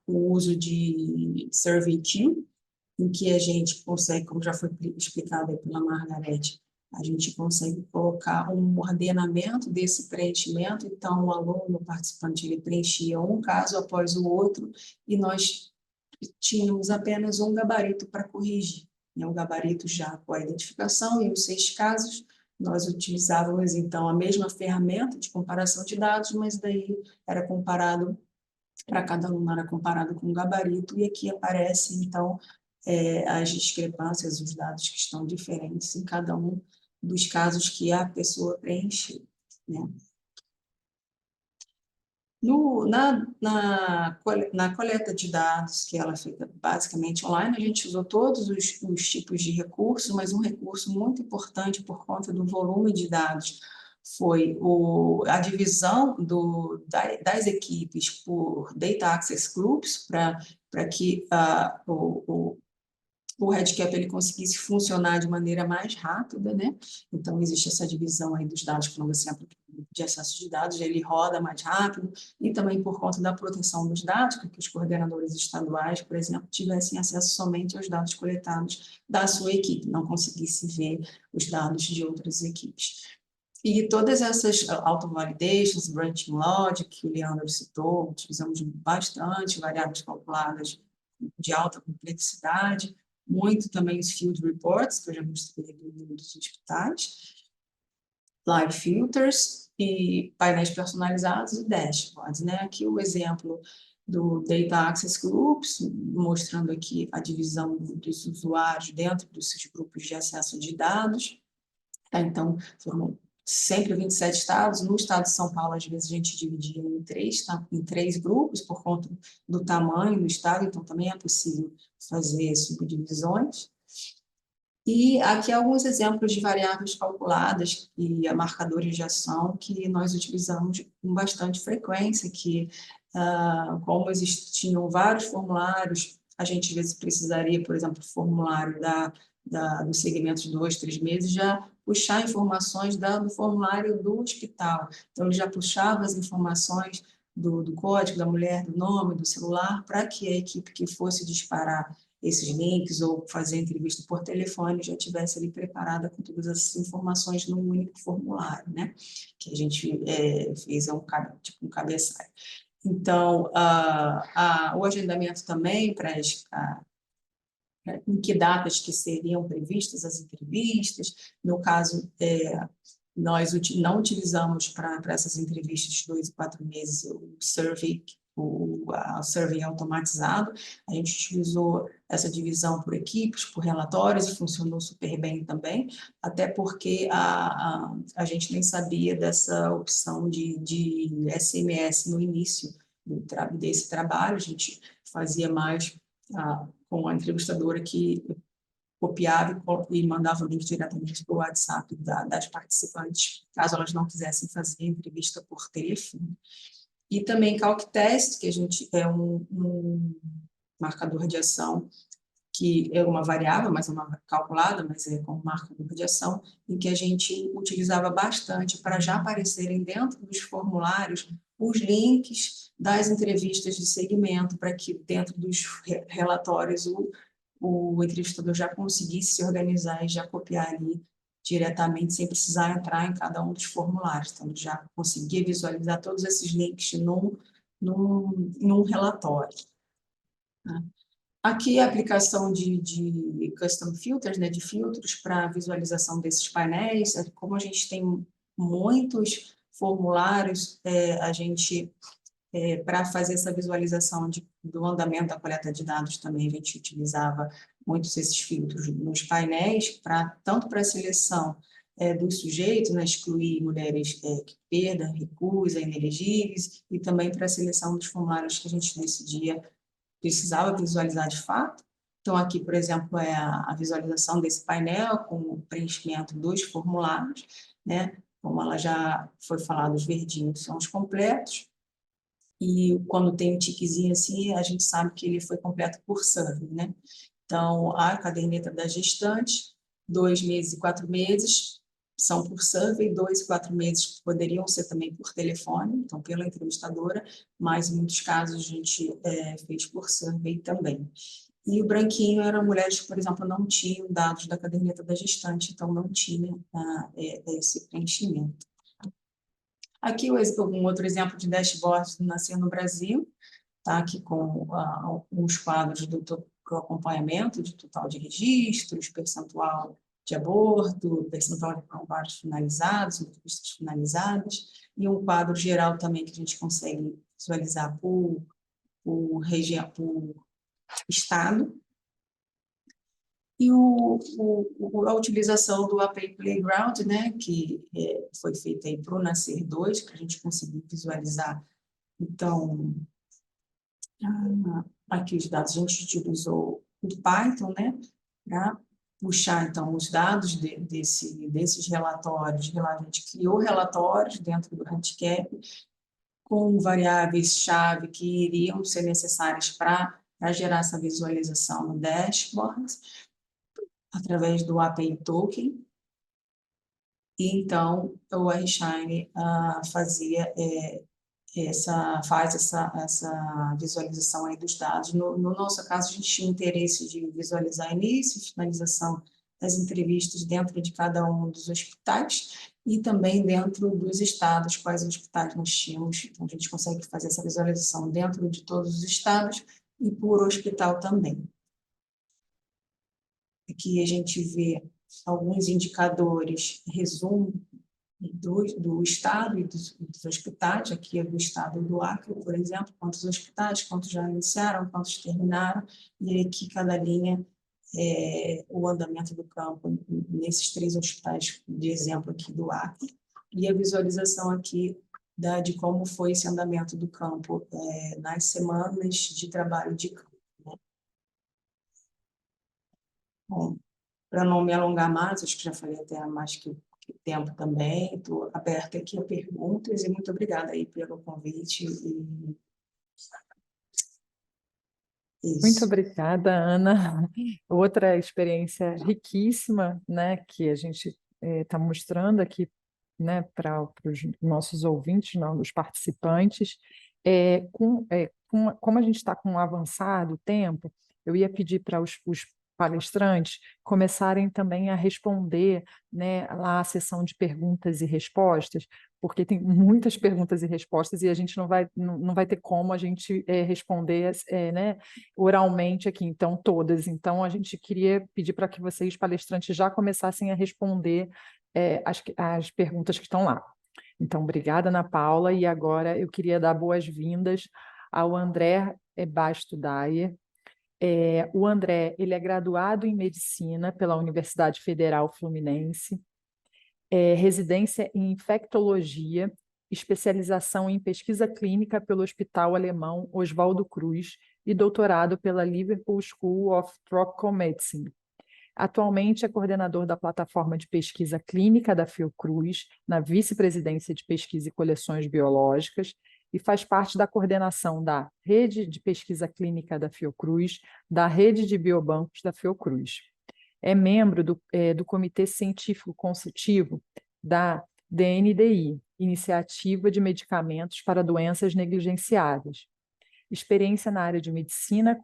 o uso de SurveyQ, em que a gente consegue, como já foi explicado aí pela Margarete, a gente consegue colocar um ordenamento desse preenchimento, então o aluno, o participante, ele preenchia um caso após o outro, e nós tínhamos apenas um gabarito para corrigir, né? Um gabarito já com a identificação e os 6 casos, nós utilizávamos, então, a mesma ferramenta de comparação de dados, mas daí era comparado, para cada aluno era comparado com um gabarito, e aqui aparecem, então, as discrepâncias, os dados que estão diferentes em cada um dos casos que a pessoa preencheu, né? Na coleta de dados, que ela fica basicamente online, a gente usou todos os tipos de recursos, mas um recurso muito importante por conta do volume de dados foi a divisão das equipes por Data Access Groups, para que o REDCap ele conseguisse funcionar de maneira mais rápida, né? Então, existe essa divisão aí dos dados quando você aplica de acesso de dados, ele roda mais rápido, e também por conta da proteção dos dados, para que os coordenadores estaduais, por exemplo, tivessem acesso somente aos dados coletados da sua equipe, não conseguisse ver os dados de outras equipes. E todas essas auto-validations, branching logic, que o Leandro citou, utilizamos bastante variáveis calculadas de alta complexidade, muito também os field reports, que eu já mostrei dos hospitais, live filters e painéis personalizados e dashboards, né? Aqui o exemplo do Data Access Groups, mostrando aqui a divisão dos usuários dentro desses grupos de acesso de dados. Então, sempre 27 estados. No estado de São Paulo, às vezes, a gente dividia em três, tá? Em 3 grupos, por conta do tamanho do estado, então também é possível fazer subdivisões. E aqui alguns exemplos de variáveis calculadas e marcadores de ação que nós utilizamos com bastante frequência, que, como existiam vários formulários, a gente às vezes precisaria, por exemplo, formulário do segmento de 2, 3 meses, já puxar informações do formulário do hospital. Então, ele já puxava as informações do código da mulher, do nome, do celular, para que a equipe que fosse disparar esses links ou fazer entrevista por telefone já tivesse ali preparada com todas essas informações num único formulário, né? Que a gente fez tipo um cabeçalho. Então, o agendamento também em que datas que seriam previstas as entrevistas. No caso, nós não utilizamos para essas entrevistas de 2 e 4 meses o survey automatizado. A gente utilizou essa divisão por equipes, por relatórios, e funcionou super bem também, até porque a gente nem sabia dessa opção de SMS no início desse trabalho. A gente fazia mais com a entrevistadora que copiava e mandava o link diretamente para o WhatsApp das participantes, caso elas não quisessem fazer a entrevista por telefone. E também CalcTest, que a gente é um marcador de ação, que é uma variável, mas é uma calculada, mas é como marcador de ação, em que a gente utilizava bastante para já aparecerem dentro dos formulários os links das entrevistas de segmento, para que dentro dos relatórios o entrevistador já conseguisse se organizar e já copiar ali diretamente, sem precisar entrar em cada um dos formulários. Então, já conseguia visualizar todos esses links num relatório. Aqui a aplicação de custom filters, né, de filtros para visualização desses painéis. Como a gente tem muitos formulários, a gente, para fazer essa visualização do andamento da coleta de dados também, a gente utilizava muitos esses filtros nos painéis, tanto para a seleção dos sujeitos, né, excluir mulheres que perdam, recusa, inelegíveis, e também para a seleção dos formulários que a gente decidia precisava visualizar de fato. Então, aqui, por exemplo, é a visualização desse painel com o preenchimento dos formulários, né? Como ela já foi falado, os verdinhos são os completos, e quando tem um tiquezinho assim, a gente sabe que ele foi completo por survey, né? Então, a caderneta da gestante, 2 meses e 4 meses, são por survey, 2 e 4 meses poderiam ser também por telefone, então pela entrevistadora, mas em muitos casos a gente fez por survey também. E o branquinho eram mulheres que, por exemplo, não tinham dados da caderneta da gestante, então não tinham esse preenchimento. Aqui um outro exemplo de dashboard do Nascer no Brasil, tá? Aqui com os quadros do acompanhamento de total de registros, percentual de aborto, percentual de prontuários finalizados, entrevistas finalizadas, e um quadro geral também que a gente consegue visualizar por região, por estado. E a utilização do API Playground, né, que foi feita aí para o Nascer 2, para a gente conseguir visualizar. Então, aqui os dados, a gente utilizou o Python, né, para puxar, então, os dados desses relatórios. A gente criou relatórios dentro do handicap com variáveis-chave que iriam ser necessárias para gerar essa visualização no dashboard, através do API Token. E, então, o RShine faz essa visualização aí dos dados. No nosso caso, a gente tinha interesse de visualizar início e finalização das entrevistas dentro de cada um dos hospitais e também dentro dos estados, quais hospitais nós tínhamos. Então, a gente consegue fazer essa visualização dentro de todos os estados e por hospital também. Aqui a gente vê alguns indicadores, resumo do estado e dos hospitais. Aqui é do estado do Acre, por exemplo, quantos hospitais, quantos já iniciaram, quantos terminaram, e aqui cada linha o andamento do campo nesses 3 hospitais de exemplo aqui do Acre. e a visualização aqui de como foi esse andamento do campo nas semanas de trabalho de campo, né? Bom, para não me alongar mais, acho que já falei até mais que tempo também, estou aberta aqui a perguntas e muito obrigada aí pelo convite e Muito isso. obrigada, Ana. Outra experiência riquíssima, né, que a gente está mostrando aqui, né, para os nossos ouvintes, não, os participantes. Como a gente está com um avançado tempo, eu ia pedir para os palestrantes começarem também a responder, né, lá a sessão de perguntas e respostas, porque tem muitas perguntas e respostas e a gente não vai ter como a gente responder, né, oralmente aqui, então todas. Então a gente queria pedir para que vocês, palestrantes, já começassem a responder as perguntas que estão lá. Então, obrigada, Ana Paula, e agora eu queria dar boas-vindas ao André Basto Dayer. O André, ele é graduado em Medicina pela Universidade Federal Fluminense, residência em Infectologia, especialização em pesquisa clínica pelo Hospital Alemão Oswaldo Cruz e doutorado pela Liverpool School of Tropical Medicine. Atualmente é coordenador da plataforma de pesquisa clínica da Fiocruz, na vice-presidência de pesquisa e coleções biológicas, e faz parte da coordenação da rede de pesquisa clínica da Fiocruz, da rede de biobancos da Fiocruz. É membro do Comitê Científico Consultivo da DNDi, Iniciativa de Medicamentos para Doenças Negligenciadas. Experiência na área de medicina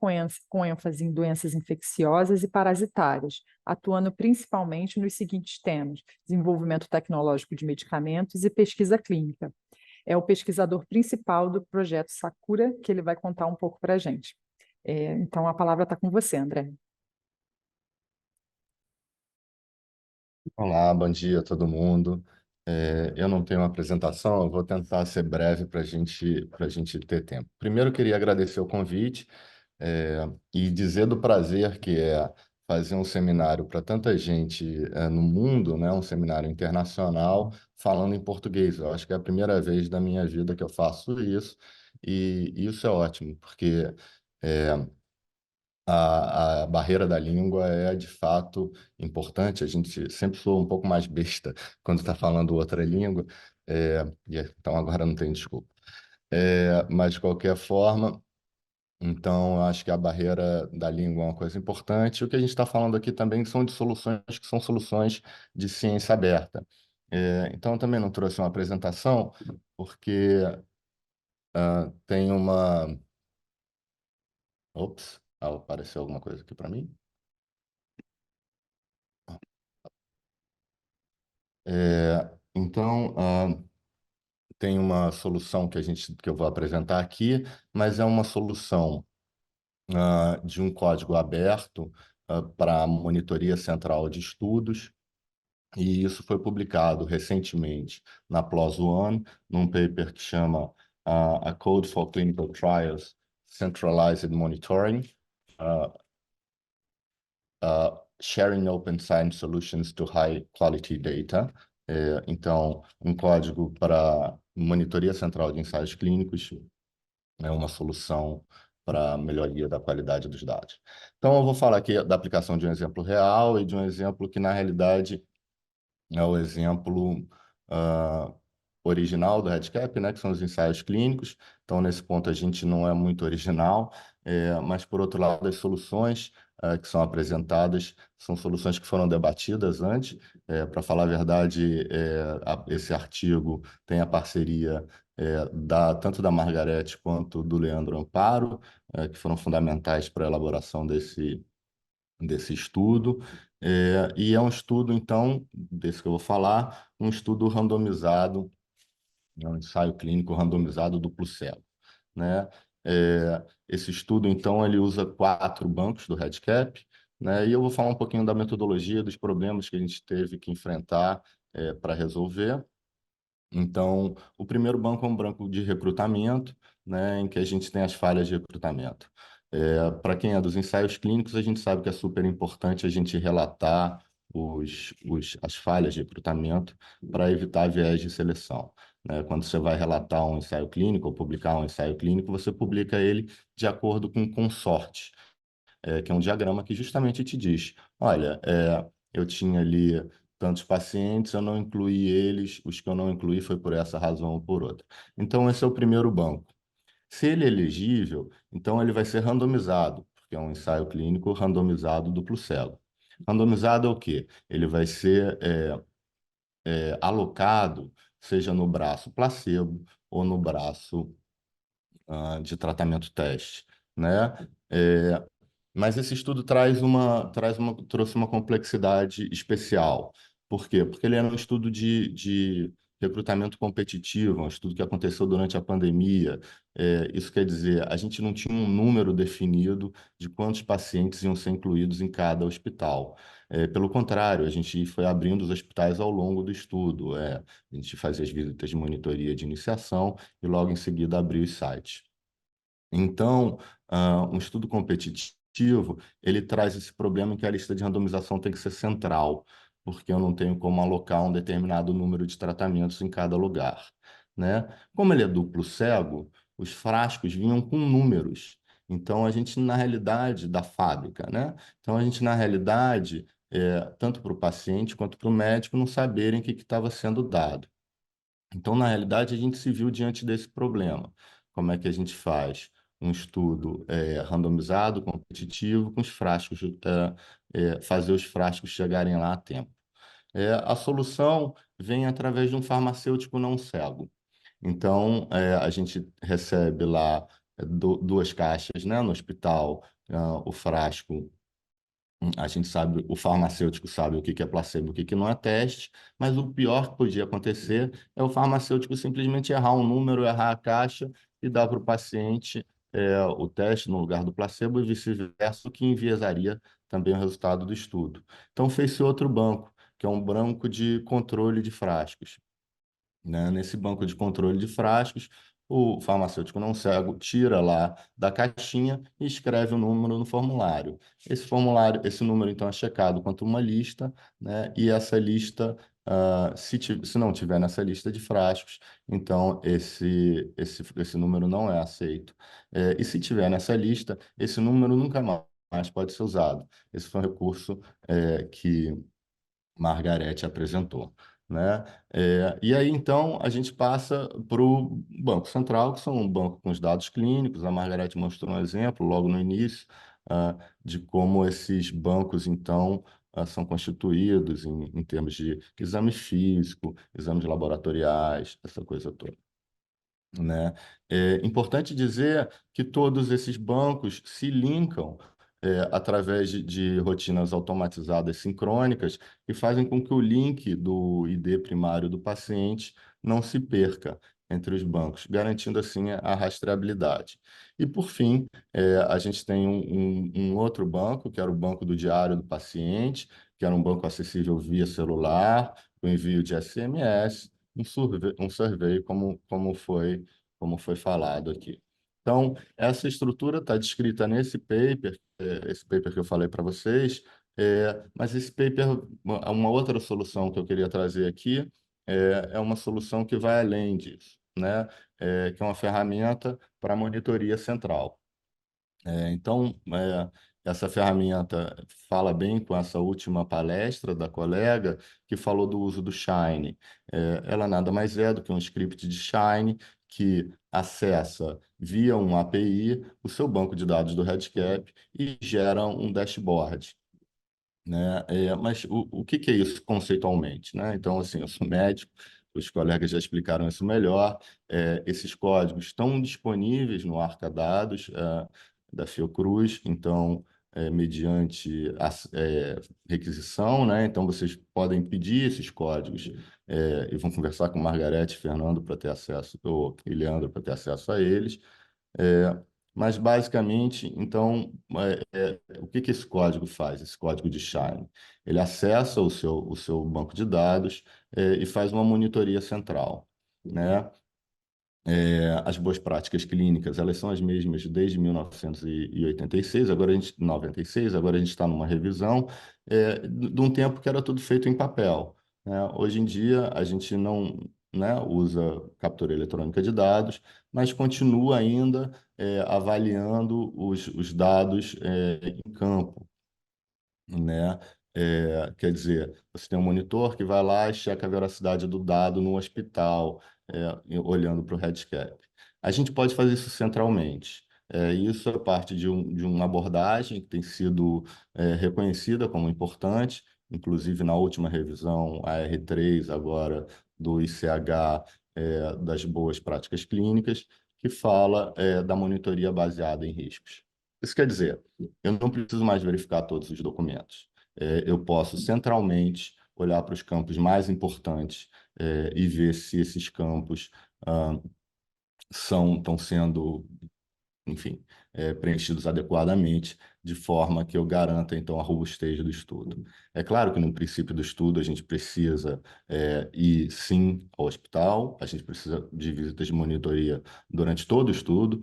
com ênfase em doenças infecciosas e parasitárias, atuando principalmente nos seguintes temas: desenvolvimento tecnológico de medicamentos e pesquisa clínica. É o pesquisador principal do projeto Sakura, que ele vai contar um pouco para a gente. Então, a palavra está com você, André. Olá, bom dia a todo mundo. Eu não tenho uma apresentação, eu vou tentar ser breve para a gente ter tempo. Primeiro, eu queria agradecer o convite, e dizer do prazer que é fazer um seminário para tanta gente no mundo, né, um seminário internacional, falando em português. Eu acho que é a primeira vez da minha vida que eu faço isso, e isso é ótimo, porque a barreira da língua é, de fato, importante. A gente sempre soa um pouco mais besta quando está falando outra língua, então agora não tem desculpa. Mas, de qualquer forma, então, eu acho que a barreira da língua é uma coisa importante. O que a gente está falando aqui também são de soluções que são soluções de ciência aberta. Então, eu também não trouxe uma apresentação, porque tem uma... Ops, apareceu alguma coisa aqui para mim? Então, tem uma solução que eu vou apresentar aqui, mas é uma solução de um código aberto para a Monitoria Central de Estudos, e isso foi publicado recentemente na PLOS ONE, num paper que chama A Code for Clinical Trials Centralized Monitoring, Sharing Open Science Solutions to High Quality Data. Então, um código para monitoria central de ensaios clínicos é uma solução para a melhoria da qualidade dos dados. Então, eu vou falar aqui da aplicação de um exemplo real e de um exemplo que, na realidade, é o exemplo original do REDCap, né, que são os ensaios clínicos. Então, nesse ponto, a gente não é muito original, mas, por outro lado, as soluções que são apresentadas são soluções que foram debatidas antes. Para falar a verdade, esse artigo tem a parceria tanto da Margarete quanto do Leandro Amparo, que foram fundamentais para a elaboração desse estudo. E é um estudo, então, desse que eu vou falar, um estudo randomizado, um ensaio clínico randomizado duplo cego, né? Esse estudo, então, ele usa 4 bancos do REDCap, né? E eu vou falar um pouquinho da metodologia, dos problemas que a gente teve que enfrentar para resolver. Então, o primeiro banco é um banco de recrutamento, né, em que a gente tem as falhas de recrutamento. Para quem é dos ensaios clínicos, a gente sabe que é super importante a gente relatar as falhas de recrutamento para evitar viés de seleção, né? Quando você vai relatar um ensaio clínico ou publicar um ensaio clínico, você publica ele de acordo com o consorte, que é um diagrama que justamente te diz, olha, eu tinha ali tantos pacientes, eu não incluí eles, os que eu não incluí foi por essa razão ou por outra. Então, esse é o primeiro banco. Se ele é elegível, então ele vai ser randomizado, porque é um ensaio clínico randomizado duplo cego. Randomizado é o quê? Ele vai ser alocado, seja no braço placebo ou no braço de tratamento teste, né? Mas esse estudo trouxe uma complexidade especial. Por quê? Porque ele era um estudo de recrutamento competitivo, um estudo que aconteceu durante a pandemia. Isso quer dizer, a gente não tinha um número definido de quantos pacientes iam ser incluídos em cada hospital. Pelo contrário, a gente foi abrindo os hospitais ao longo do estudo. A gente fazia as visitas de monitoria de iniciação e logo em seguida abria os sites. Então, um estudo competitivo, ele traz esse problema em que a lista de randomização tem que ser central, porque eu não tenho como alocar um determinado número de tratamentos em cada lugar, né? Como ele é duplo cego, os frascos vinham com números. Então, a gente, na realidade, da fábrica, né? Então, a gente, na realidade, tanto para o paciente quanto para o médico não saberem o que estava sendo dado. Então, na realidade, a gente se viu diante desse problema. Como é que a gente faz um estudo randomizado, competitivo, com os frascos, fazer os frascos chegarem lá a tempo? A solução vem através de um farmacêutico não cego. Então, a gente recebe lá duas caixas, né, no hospital, o frasco. A gente sabe, o farmacêutico sabe o que é placebo, o que não é teste, mas o pior que podia acontecer é o farmacêutico simplesmente errar um número, errar a caixa e dar para o paciente o teste no lugar do placebo e vice-versa, o que enviesaria também o resultado do estudo. Então, fez-se outro banco, que é um banco de controle de frascos, né? Nesse banco de controle de frascos, o farmacêutico não cego tira lá da caixinha e escreve o número no formulário. Esse número então é checado quanto uma lista, né? E essa lista, se não tiver nessa lista de frascos, então esse número não é aceito. E se tiver nessa lista, esse número nunca mais pode ser usado. Esse foi um recurso que Margarete apresentou, né? E aí, então, a gente passa para o Banco Central, que são um banco com os dados clínicos. A Margarete mostrou um exemplo logo no início, de como esses bancos, então, são constituídos em termos de exame físico, exames laboratoriais, essa coisa toda, né? É importante dizer que todos esses bancos se linkam através de rotinas automatizadas sincrônicas e fazem com que o link do ID primário do paciente não se perca entre os bancos, garantindo assim a rastreabilidade. E, por fim, a gente tem um outro banco, que era o banco do diário do paciente, que era um banco acessível via celular, com envio de SMS, um survey como foi falado aqui. Então, essa estrutura está descrita nesse paper, esse paper que eu falei para vocês, mas esse paper, uma outra solução que eu queria trazer aqui, é uma solução que vai além disso, né? Que é uma ferramenta para monitoria central. Então, essa ferramenta fala bem com essa última palestra da colega que falou do uso do Shine. Ela nada mais é do que um script de Shine que acessa via um API o seu banco de dados do REDCap e gera um dashboard, né? Mas o que é isso conceitualmente, né? Então, assim, eu sou médico, os colegas já explicaram isso melhor. Esses códigos estão disponíveis no Arcadados da Fiocruz, então, mediante requisição, né? Então, vocês podem pedir esses códigos e vão conversar com Margarete e Fernando para ter acesso, ou e Leandro para ter acesso a eles. É, mas, basicamente, então, o que esse código faz, esse código de Shine? Ele acessa o seu banco de dados e faz uma monitoria central, né? As boas práticas clínicas, elas são as mesmas desde 1986, agora a gente, 96, agora a gente está numa revisão de um tempo que era tudo feito em papel, né? Hoje em dia a gente não, né, usa captura eletrônica de dados, mas continua ainda avaliando os dados em campo, né? Quer dizer, você tem um monitor que vai lá e checa a veracidade do dado no hospital, olhando para o Redcap. A gente pode fazer isso centralmente. Isso é parte de uma abordagem que tem sido reconhecida como importante, inclusive na última revisão, a R3 agora do ICH, das boas práticas clínicas, que fala da monitoria baseada em riscos. Isso quer dizer, eu não preciso mais verificar todos os documentos. Eu posso centralmente olhar para os campos mais importantes e ver se esses campos estão sendo, enfim, preenchidos adequadamente, de forma que eu garanta, então, a robustez do estudo. É claro que no princípio do estudo a gente precisa ir, sim, ao hospital, a gente precisa de visitas de monitoria durante todo o estudo,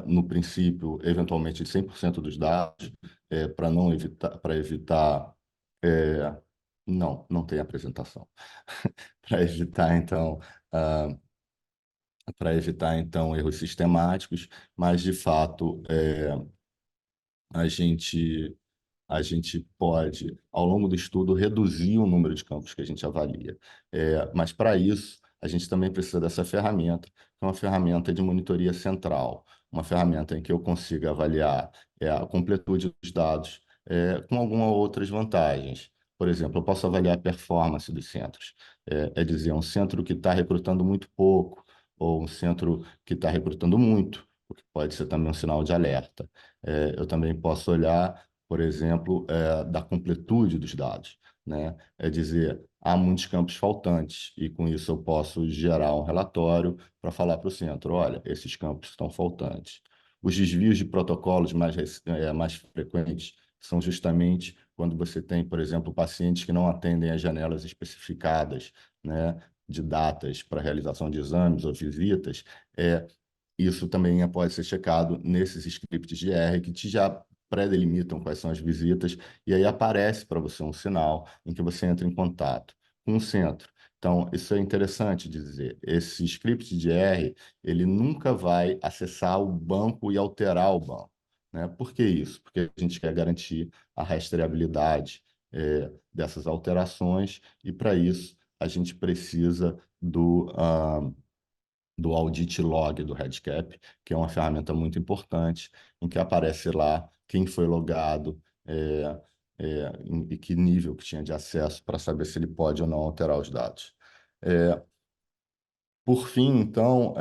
no princípio, eventualmente, de 100% dos dados, para evitar... não tem apresentação. Para evitar, então, ah, erros sistemáticos, mas, de fato, a gente, a gente pode, ao longo do estudo, reduzir o número de campos que a gente avalia. Mas, para isso, a gente também precisa dessa ferramenta, que é uma ferramenta de monitoria central, uma ferramenta em que eu consiga avaliar a completude dos dados com algumas outras vantagens. Por exemplo, eu posso avaliar a performance dos centros. É dizer, um centro que está recrutando muito pouco, ou um centro que está recrutando muito, o que pode ser também um sinal de alerta. Eu também posso olhar, por exemplo, da completude dos dados, né? É dizer, há muitos campos faltantes, e com isso eu posso gerar um relatório para falar para o centro, olha, esses campos estão faltantes. Os desvios de protocolos mais frequentes são justamente quando você tem, por exemplo, pacientes que não atendem às janelas especificadas, né, de datas para realização de exames ou visitas. Isso também pode ser checado nesses scripts de R que já pré-delimitam quais são as visitas, e aí aparece para você um sinal em que você entra em contato com o centro. Então, isso é interessante dizer. Esse script de R, ele nunca vai acessar o banco e alterar o banco, né? Por que isso? Porque a gente quer garantir a rastreabilidade dessas alterações, e para isso a gente precisa do audit log do Redcap, que é uma ferramenta muito importante, em que aparece lá quem foi logado e que nível que tinha de acesso para saber se ele pode ou não alterar os dados. Por fim, então,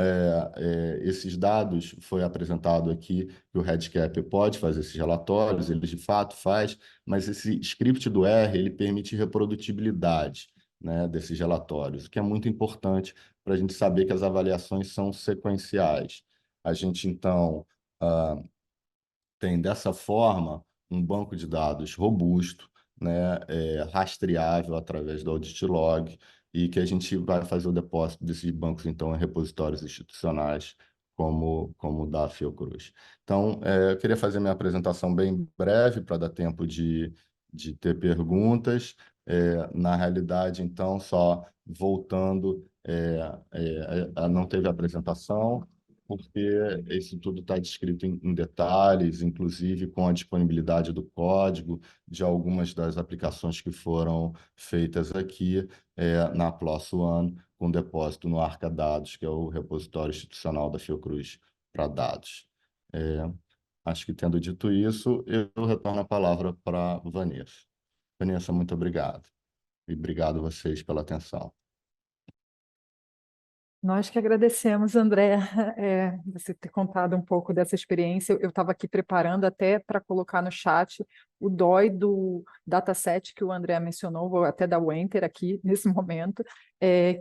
esses dados, foi apresentado aqui que o Redcap pode fazer esses relatórios, ele de fato faz, mas esse script do R, ele permite reprodutibilidade, né, desses relatórios, o que é muito importante para a gente saber que as avaliações são sequenciais. A gente, então, tem dessa forma um banco de dados robusto, né, rastreável através do audit log, e que a gente vai fazer o depósito desses bancos, então, em repositórios institucionais, como o da Fiocruz. Então, eu queria fazer minha apresentação bem breve, para dar tempo de ter perguntas. Na realidade, então, só voltando, não teve apresentação, porque isso tudo está descrito em detalhes, inclusive com a disponibilidade do código de algumas das aplicações que foram feitas aqui na PLOS ONE, com depósito no Arcadados, que é o repositório institucional da Fiocruz para dados. Acho que, tendo dito isso, eu retorno a palavra para Vanessa. Vanessa, muito obrigado. E obrigado a vocês pela atenção. Nós que agradecemos, André, você ter contado um pouco dessa experiência. Eu estava aqui preparando até para colocar no chat o DOI do dataset que o André mencionou, vou até dar o enter aqui nesse momento,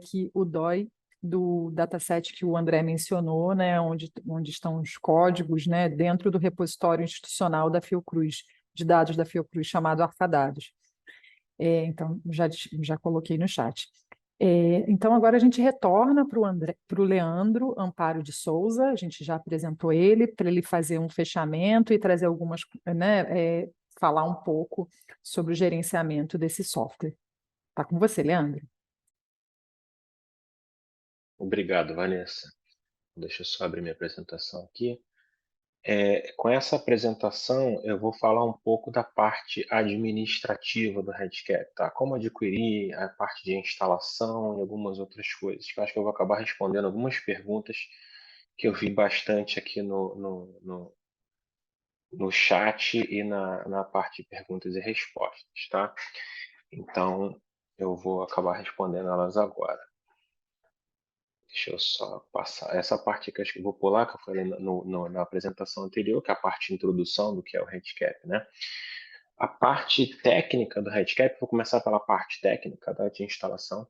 que o DOI do dataset que o André mencionou, né, onde estão os códigos, né, dentro do repositório institucional da Fiocruz, de dados da Fiocruz, chamado Arcadados. Então, já coloquei no chat. Então, agora a gente retorna para o Leandro Amparo de Souza, a gente já apresentou ele, para ele fazer um fechamento e trazer algumas, né, falar um pouco sobre o gerenciamento desse software. Está com você, Leandro. Obrigado, Vanessa. Deixa eu só abrir minha apresentação aqui. Com essa apresentação, eu vou falar um pouco da parte administrativa do RedCap, tá? Como adquirir, a parte de instalação e algumas outras coisas. Eu acho que eu vou acabar respondendo algumas perguntas que eu vi bastante aqui no chat e na parte de perguntas e respostas, tá? Então, eu vou acabar respondendo elas agora. Deixa eu só passar. Essa parte que eu acho que eu vou pular, que eu falei na apresentação anterior, que é a parte de introdução do que é o RedCap, né? A parte técnica do RedCap, vou começar pela parte técnica de instalação.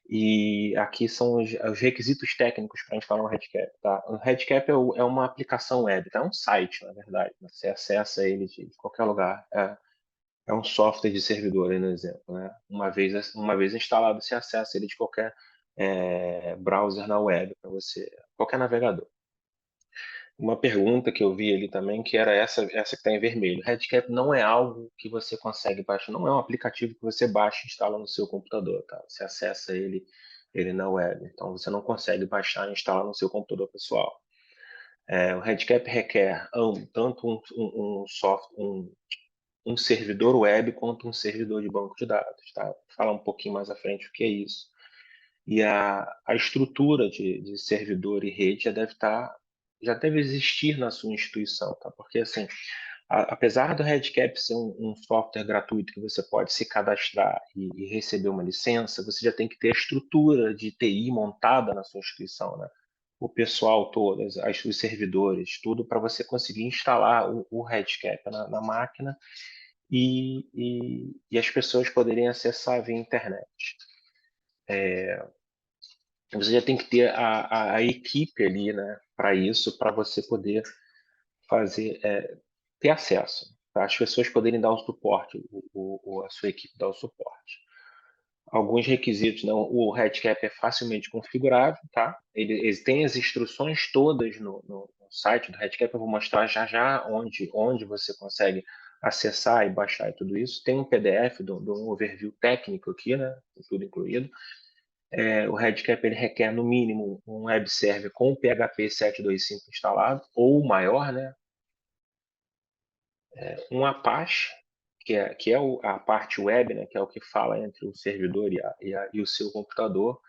E aqui são os requisitos técnicos para instalar um RedCap, tá? O RedCap é uma aplicação web, tá? É um site, na verdade. Você acessa ele de qualquer lugar. É um software de servidor, aí no exemplo, né? Uma vez instalado, você acessa ele de qualquer browser na web, para você, qualquer navegador. Uma pergunta que eu vi ali também, que era essa que está em vermelho. RedCap não é algo que você consegue baixar, não é um aplicativo que você baixa e instala no seu computador, tá? Você acessa ele na web, então você não consegue baixar e instalar no seu computador pessoal. O RedCap requer tanto um servidor web quanto um servidor de banco de dados, tá? Vou falar um pouquinho mais à frente o que é isso. E a estrutura de servidor e rede já deve existir na sua instituição, tá? Porque, assim, apesar do RedCap ser um software gratuito que você pode se cadastrar e receber uma licença, você já tem que ter a estrutura de TI montada na sua instituição, né? O pessoal todo, os servidores, tudo para você conseguir instalar o RedCap na máquina e as pessoas poderem acessar via internet. Você já tem que ter a equipe ali, né, para isso, para você poder fazer, ter acesso, para as pessoas poderem dar o suporte, a sua equipe dar o suporte. Alguns requisitos, não, o RedCap é facilmente configurável, tá? Ele tem as instruções todas no site do RedCap, eu vou mostrar já onde você consegue acessar e baixar e tudo isso. Tem um PDF de um overview técnico aqui, né? Tudo incluído. O RedCap ele requer, no mínimo, um web server com PHP 725 instalado, ou maior, né? Um Apache, que é a parte web, né? Que é o que fala entre o servidor e o seu computador.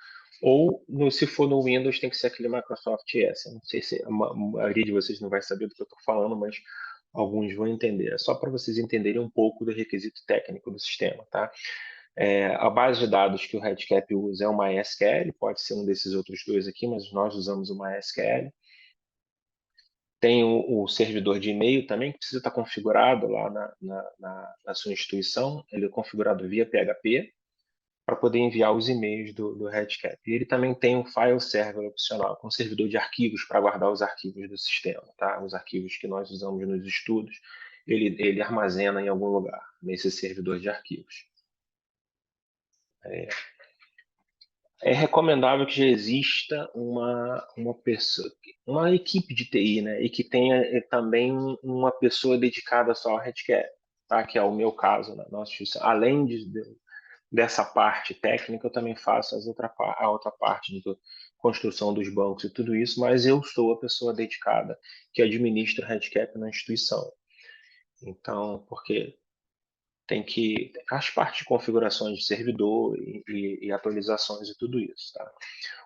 Ou, se for no Windows, tem que ser aquele Microsoft S. Não sei se a maioria de vocês não vai saber do que eu estou falando, mas alguns vão entender. É só para vocês entenderem um pouco do requisito técnico do sistema, tá? A base de dados que o RedCap usa é o MySQL, pode ser um desses outros dois aqui, mas nós usamos o MySQL. Tem o servidor de e-mail também, que precisa estar configurado lá na sua instituição. Ele é configurado via PHP para poder enviar os e-mails do RedCap. E ele também tem um file server opcional, com um servidor de arquivos para guardar os arquivos do sistema, tá? Os arquivos que nós usamos nos estudos, ele armazena em algum lugar, nesse servidor de arquivos. É recomendável que já exista uma pessoa, uma equipe de TI, né? E que tenha também uma pessoa dedicada só ao RedCap, tá? Que é o meu caso na nossa instituição. Além dessa parte técnica, eu também faço a outra parte de construção dos bancos e tudo isso, mas eu sou a pessoa dedicada que administra o RedCap na instituição. Então, porque faz parte de configurações de servidor e atualizações e tudo isso, tá?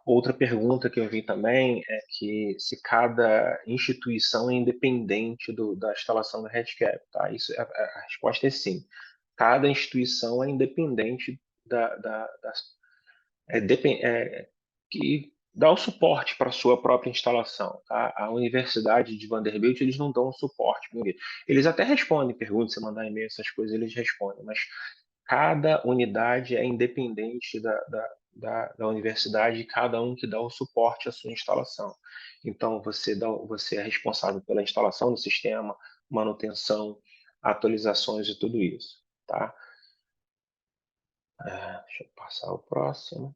Outra pergunta que eu vi também é que se cada instituição é independente da instalação do RedCap, tá? A resposta é sim. Cada instituição é independente que dá o suporte para a sua própria instalação, tá? A Universidade de Vanderbilt, eles não dão suporte para ninguém. Eles até respondem perguntas, se mandar e-mail, essas coisas, eles respondem, mas cada unidade é independente da universidade e cada um que dá o suporte à sua instalação. Então, você é responsável pela instalação do sistema, manutenção, atualizações e tudo isso, tá? Deixa eu passar o próximo.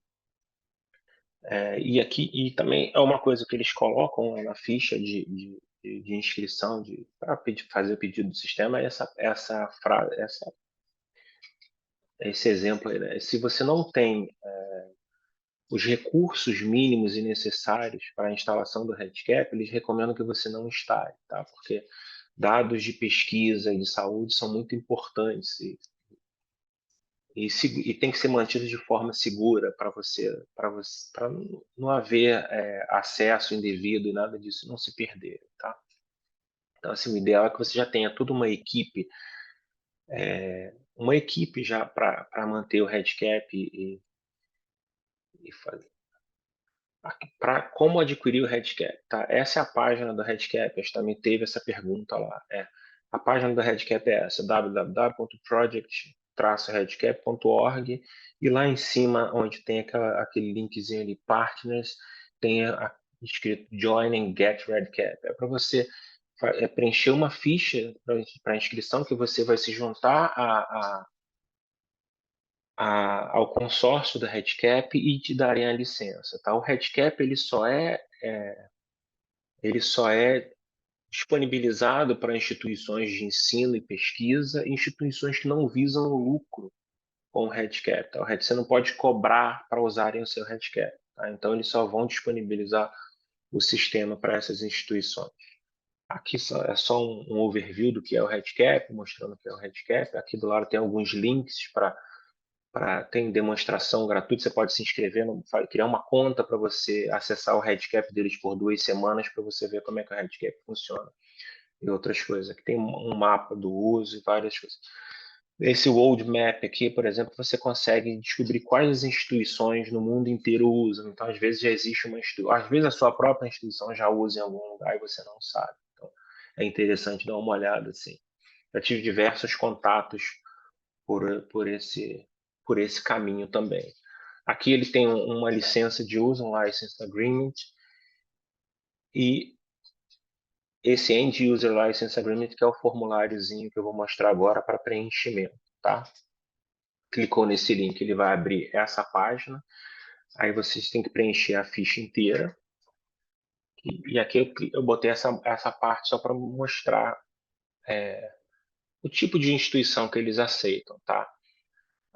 E também é uma coisa que eles colocam na ficha de inscrição para fazer o pedido do sistema, é essa frase, esse exemplo aí, né? Se você não tem os recursos mínimos e necessários para a instalação do REDCap, eles recomendam que você não instale, tá? Porque dados de pesquisa e de saúde são muito importantes e tem que ser mantidos de forma segura para não haver acesso indevido e nada disso não se perder, tá? Então, assim, o ideal é que você já tenha toda uma equipe já para manter o REDCap e fazer. Para como adquirir o REDCap, tá? Essa é a página do REDCap, a gente também teve essa pergunta lá. A página do REDCap é essa, www.project-redcap.org, e lá em cima, onde tem aquele linkzinho ali, Partners, tem escrito Join and Get REDCap. É para você preencher uma ficha para inscrição, que você vai se juntar ao consórcio da REDCap e te darem a licença, tá? O REDCap ele só é disponibilizado para instituições de ensino e pesquisa, instituições que não visam o lucro com o REDCap, tá? Você não pode cobrar para usarem o seu REDCap, tá? Então eles só vão disponibilizar o sistema para essas instituições. Aqui é só um overview do que é o REDCap, mostrando o que é o REDCap. Aqui do lado tem alguns links tem demonstração gratuita, você pode se inscrever, criar uma conta para você acessar o REDCap deles por 2 semanas para você ver como é que o REDCap funciona e outras coisas. Aqui tem um mapa do uso e várias coisas. Esse World Map aqui, por exemplo, você consegue descobrir quais instituições no mundo inteiro usam. Então, às vezes já existe uma instituição, às vezes a sua própria instituição já usa em algum lugar e você não sabe. Então, é interessante dar uma olhada assim. Já tive diversos contatos por esse caminho também. Aqui ele tem uma licença de uso, um License Agreement, e esse End User License Agreement, que é o formuláriozinho que eu vou mostrar agora para preenchimento, tá? Clicou nesse link, ele vai abrir essa página, aí vocês têm que preencher a ficha inteira, e aqui eu botei essa parte só para mostrar o tipo de instituição que eles aceitam, tá?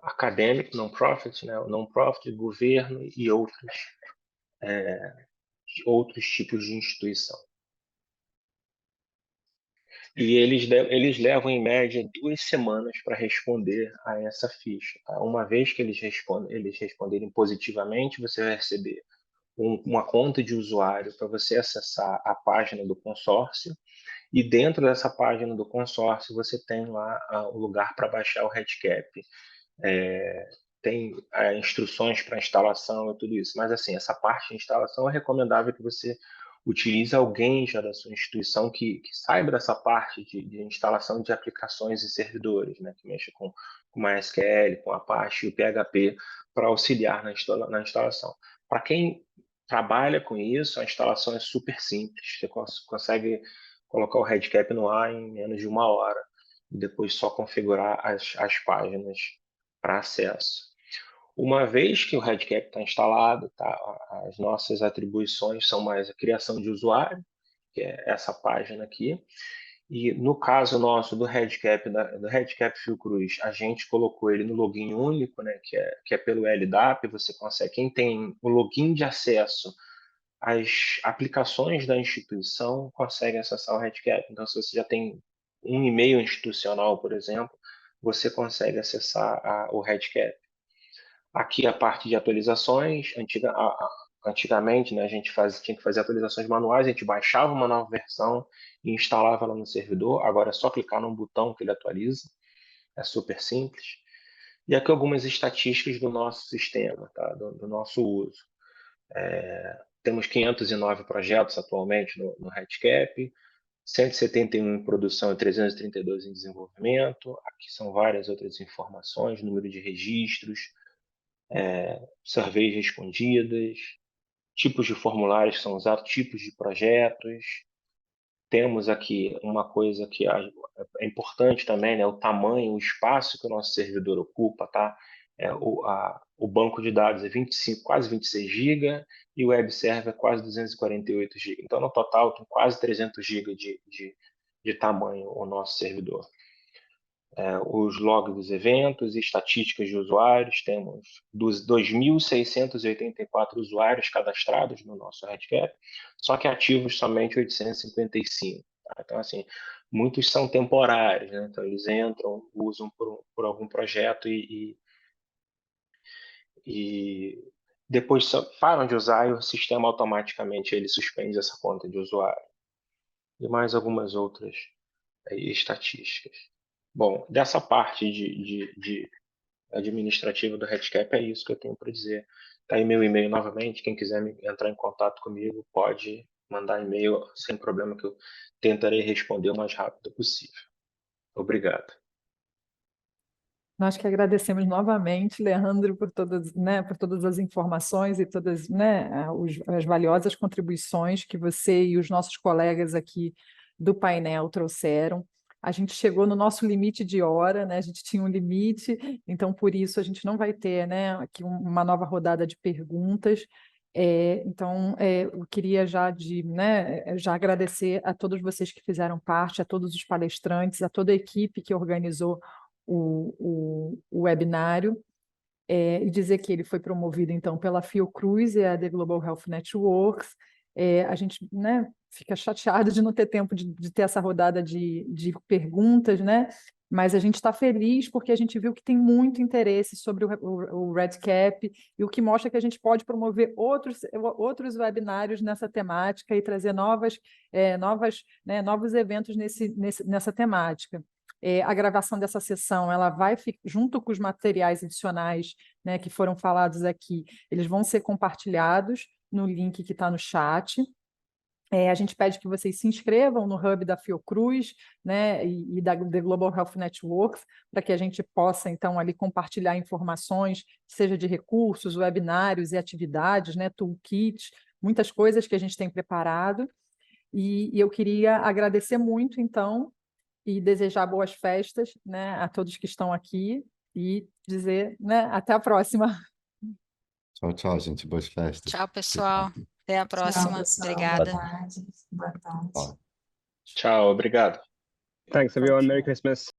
Acadêmico, non-profit, né? Non-profit, governo e outros tipos de instituição. E eles levam, em média, 2 semanas para responder a essa ficha. Tá? Uma vez que eles responderem positivamente, você vai receber uma conta de usuário para você acessar a página do consórcio, e dentro dessa página do consórcio você tem lá o lugar para baixar o REDCap. Tem instruções para instalação e tudo isso, mas assim, essa parte de instalação é recomendável que você utilize alguém já da sua instituição que saiba dessa parte de instalação de aplicações e servidores, né, que mexa com MySQL, com Apache e o PHP para auxiliar na instalação. Para quem trabalha com isso, a instalação é super simples, você consegue colocar o REDCap no ar em menos de 1 hora e depois só configurar as páginas para acesso. Uma vez que o REDCap está instalado, tá, as nossas atribuições são mais a criação de usuário, que é essa página aqui, e no caso nosso do REDCap Fiocruz, a gente colocou ele no login único, né, que é pelo LDAP, você consegue, quem tem o login de acesso às aplicações da instituição consegue acessar o REDCap. Então, se você já tem um e-mail institucional, por exemplo, você consegue acessar o REDCap. Aqui a parte de atualizações, antigamente, né, a gente tinha que fazer atualizações manuais, a gente baixava uma nova versão e instalava ela no servidor. Agora é só clicar num botão que ele atualiza, é super simples. E aqui algumas estatísticas do nosso sistema, tá, do nosso uso. Temos 509 projetos atualmente no REDCap, 171 em produção e 332 em desenvolvimento. Aqui são várias outras informações, número de registros, surveys respondidas, tipos de formulários que são usados, tipos de projetos. Temos aqui uma coisa que é importante também, né? O tamanho, o espaço que o nosso servidor ocupa, tá? O banco de dados é 25, quase 26 GB e o web server é quase 248 GB. Então, no total, tem quase 300 GB de tamanho o nosso servidor. Os logs dos eventos e estatísticas de usuários, temos 2.684 usuários cadastrados no nosso RedCap, só que ativos somente 855. Tá? Então, assim, muitos são temporários, né? Então, eles entram, usam por algum projeto e depois param de usar e o sistema automaticamente ele suspende essa conta de usuário. E mais algumas outras estatísticas. Bom, dessa parte de administrativa do RedCap é isso que eu tenho para dizer. Está aí meu e-mail novamente, quem quiser entrar em contato comigo pode mandar e-mail sem problema que eu tentarei responder o mais rápido possível. Obrigado. Nós que agradecemos novamente, Leandro, por todas, né, por todas as informações e todas, né, as valiosas contribuições que você e os nossos colegas aqui do painel trouxeram. A gente chegou no nosso limite de hora, né? A gente tinha um limite, então por isso a gente não vai ter, né, aqui uma nova rodada de perguntas. Então, eu queria já agradecer a todos vocês que fizeram parte, a todos os palestrantes, a toda a equipe que organizou o webinário, e dizer que ele foi promovido, então, pela Fiocruz e a The Global Health Networks. A gente, né, fica chateado de não ter tempo de ter essa rodada de perguntas, né? Mas a gente está feliz porque a gente viu que tem muito interesse sobre o RedCap, e o que mostra que a gente pode promover outros webinários nessa temática e trazer novos eventos nessa temática. A gravação dessa sessão ela vai, junto com os materiais adicionais, né, que foram falados aqui, eles vão ser compartilhados no link que está no chat. A gente pede que vocês se inscrevam no Hub da Fiocruz, né, e da The Global Health Networks, para que a gente possa, então, ali compartilhar informações, seja de recursos, webinários e atividades, né, toolkits, muitas coisas que a gente tem preparado. E eu queria agradecer muito, então, e desejar boas festas, né, a todos que estão aqui e dizer, né, até a próxima. Tchau, tchau, gente. Boas festas. Tchau, pessoal. Até a próxima. pessoal. Obrigada. Boa tarde. Boa tarde. Tchau, obrigado. Thanks, everyone. Merry Christmas.